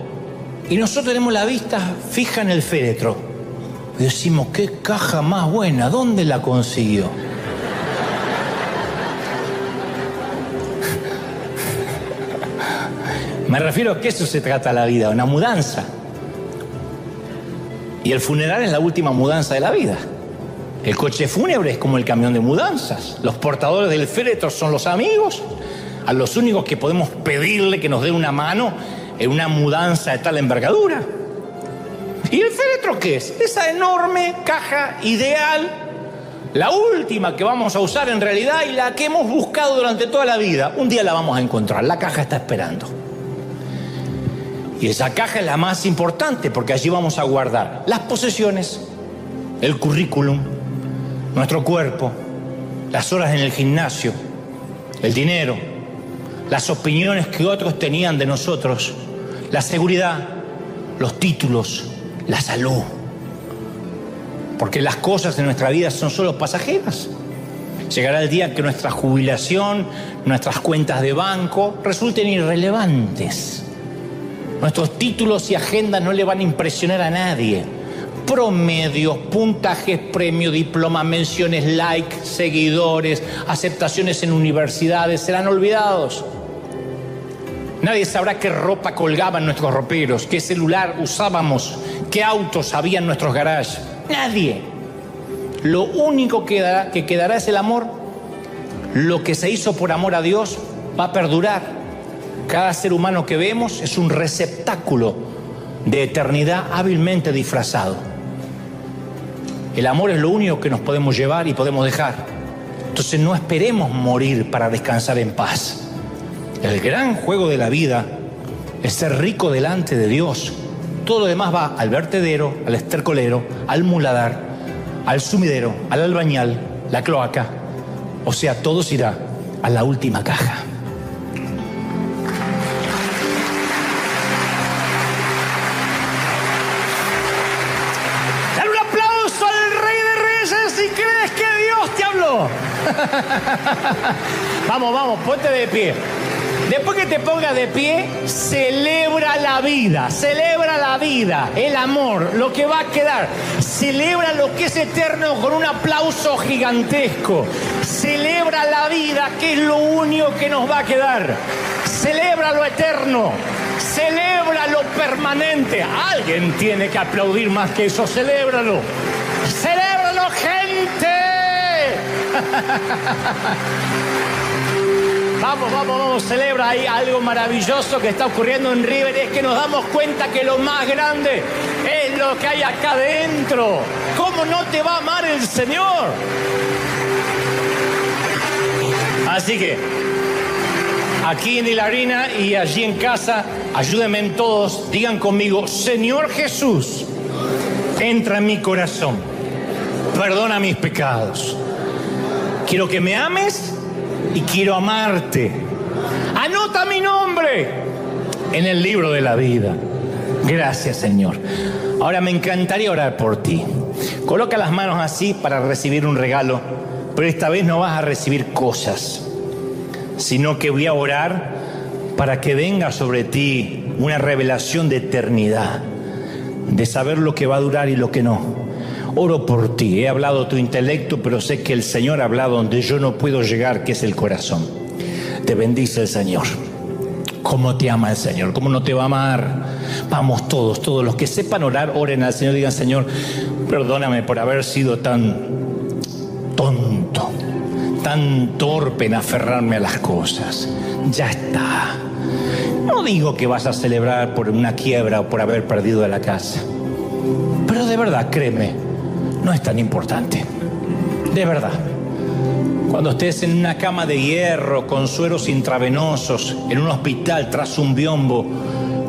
y nosotros tenemos la vista fija en el féretro. Y decimos, qué caja más buena, ¿dónde la consiguió? Me refiero a que eso se trata la vida, una mudanza. Y el funeral es la última mudanza de la vida. El coche fúnebre es como el camión de mudanzas. Los portadores del féretro son los amigos, a los únicos que podemos pedirle que nos den una mano en una mudanza de tal envergadura. ¿Y el féretro qué es? Esa enorme caja ideal, la última que vamos a usar en realidad y la que hemos buscado durante toda la vida. Un día la vamos a encontrar, la caja está esperando. Y esa caja es la más importante porque allí vamos a guardar las posesiones, el currículum, nuestro cuerpo, las horas en el gimnasio, el dinero, las opiniones que otros tenían de nosotros, la seguridad, los títulos, la salud. Porque las cosas de nuestra vida son solo pasajeras. Llegará el día que nuestra jubilación, nuestras cuentas de banco resulten irrelevantes. Nuestros títulos y agendas no le van a impresionar a nadie. Promedios, puntajes, premio, diploma, menciones, like, seguidores, aceptaciones en universidades serán olvidados. Nadie sabrá qué ropa colgaba en nuestros roperos, qué celular usábamos, qué autos había en nuestros garages. Nadie. Lo único que quedará es el amor. Lo que se hizo por amor a Dios va a perdurar. Cada ser humano que vemos es un receptáculo de eternidad hábilmente disfrazado. El amor es lo único que nos podemos llevar y podemos dejar. Entonces no esperemos morir para descansar en paz. El gran juego de la vida es ser rico delante de Dios. Todo lo demás va al vertedero, al estercolero, al muladar, al sumidero, al albañal, la cloaca. O sea, todo se irá a la última caja. Dale un aplauso al Rey de Reyes si crees que Dios te habló. Vamos, ponte de pie. Después que te pongas de pie, celebra la vida, el amor, lo que va a quedar. Celebra lo que es eterno con un aplauso gigantesco. Celebra la vida, que es lo único que nos va a quedar. Celebra lo eterno, celebra lo permanente. Alguien tiene que aplaudir más que eso, celébralo. ¡Celébralo, gente! Vamos, celebra ahí algo maravilloso que está ocurriendo en River. Es que nos damos cuenta que lo más grande es lo que hay acá adentro. ¿Cómo no te va a amar el Señor? Así que, aquí en la arena y allí en casa, ayúdenme en todos, digan conmigo, Señor Jesús, entra en mi corazón, perdona mis pecados. Quiero que me ames y quiero amarte. Anota mi nombre en el libro de la vida. Gracias, Señor. Ahora me encantaría orar por ti. Coloca las manos así para recibir un regalo, pero esta vez no vas a recibir cosas, sino que voy a orar para que venga sobre ti una revelación de eternidad, de saber lo que va a durar y lo que no. Oro por ti, he hablado tu intelecto, pero sé que el Señor ha hablado donde yo no puedo llegar, que es el corazón. Te bendice el Señor. ¿Cómo te ama el Señor? ¿Cómo no te va a amar? Vamos todos los que sepan orar, oren al Señor, digan: Señor, perdóname por haber sido tan tonto, tan torpe en aferrarme a las cosas. Ya está. No digo que vas a celebrar por una quiebra o por haber perdido la casa, pero de verdad, créeme, no es tan importante. De verdad. Cuando estés en una cama de hierro, con sueros intravenosos, en un hospital tras un biombo,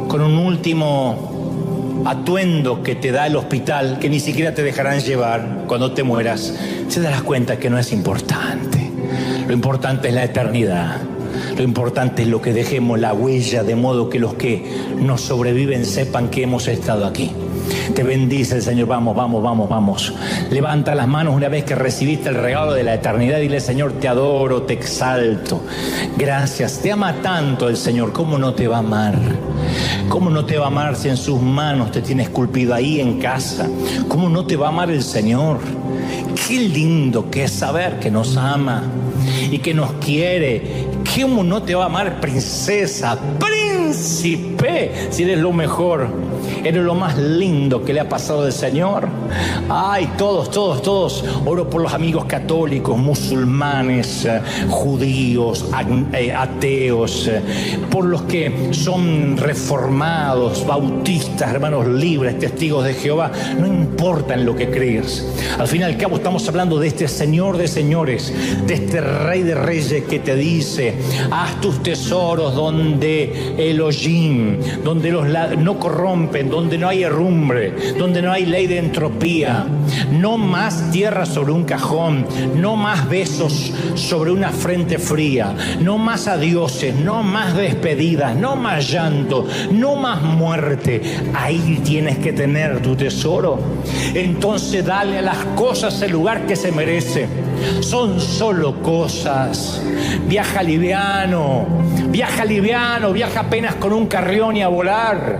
con un último atuendo que te da el hospital, que ni siquiera te dejarán llevar cuando te mueras, te darás cuenta que no es importante. Lo importante es la eternidad. Lo importante es lo que dejemos, la huella, de modo que los que nos sobreviven sepan que hemos estado aquí. Te bendice el Señor. Vamos. Levanta las manos una vez que recibiste el regalo de la eternidad. Dile: Señor, te adoro, te exalto. Gracias. Te ama tanto el Señor. ¿Cómo no te va a amar? ¿Cómo no te va a amar si en sus manos te tiene esculpido ahí en casa? ¿Cómo no te va a amar el Señor? Qué lindo que es saber que nos ama y que nos quiere. ¿Cómo no te va a amar, princesa, príncipe, si eres lo mejor? Eres lo más lindo que le ha pasado al Señor. Ay, todos. Oro por los amigos católicos, musulmanes, judíos, ateos, por los que son reformados, bautistas, hermanos libres, testigos de Jehová. No importa en lo que creas. Al fin y al cabo estamos hablando de este Señor de señores, de este Rey de reyes que te dice: haz tus tesoros donde Elohim, donde no corrompen, donde no hay herrumbre, donde no hay ley de entropía. No más tierra sobre un cajón, no más besos sobre una frente fría, no más adioses, no más despedidas, no más llanto, no más muerte. Ahí tienes que tener tu tesoro. Entonces dale a las cosas el lugar que se merece. Son solo cosas. Viaja liviano, viaja apenas con un carrión y a volar.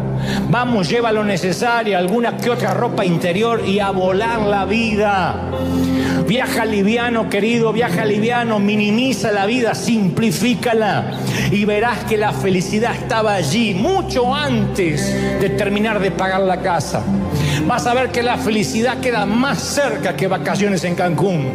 Vamos, lleva lo necesario, alguna que otra ropa interior y a volar la vida. Viaja liviano, querido, viaja liviano, minimiza la vida, simplifícala y verás que la felicidad estaba allí mucho antes de terminar de pagar la casa. Vas a ver que la felicidad queda más cerca que vacaciones en Cancún.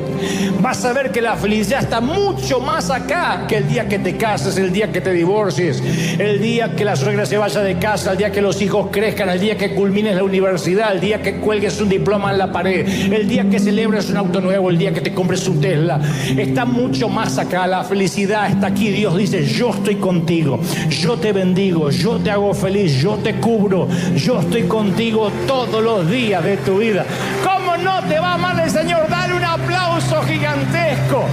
Vas a ver que la felicidad está mucho más acá que el día que te cases, el día que te divorcies, el día que la suegra se vaya de casa, el día que los hijos crezcan, el día que culmines la universidad, el día que cuelgues un diploma en la pared, el día que celebres un auto nuevo, el día que te compres un Tesla. Está mucho más acá. La felicidad está aquí. Dios dice: yo estoy contigo, yo te bendigo, yo te hago feliz, yo te cubro, yo estoy contigo todos los días de tu vida. ¿Cómo no te va a amar el Señor? Dale un aplauso gigantesco.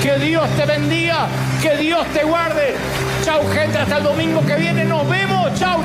Que Dios te bendiga, que Dios te guarde. Chau, gente, hasta el domingo que viene. Nos vemos. Chau.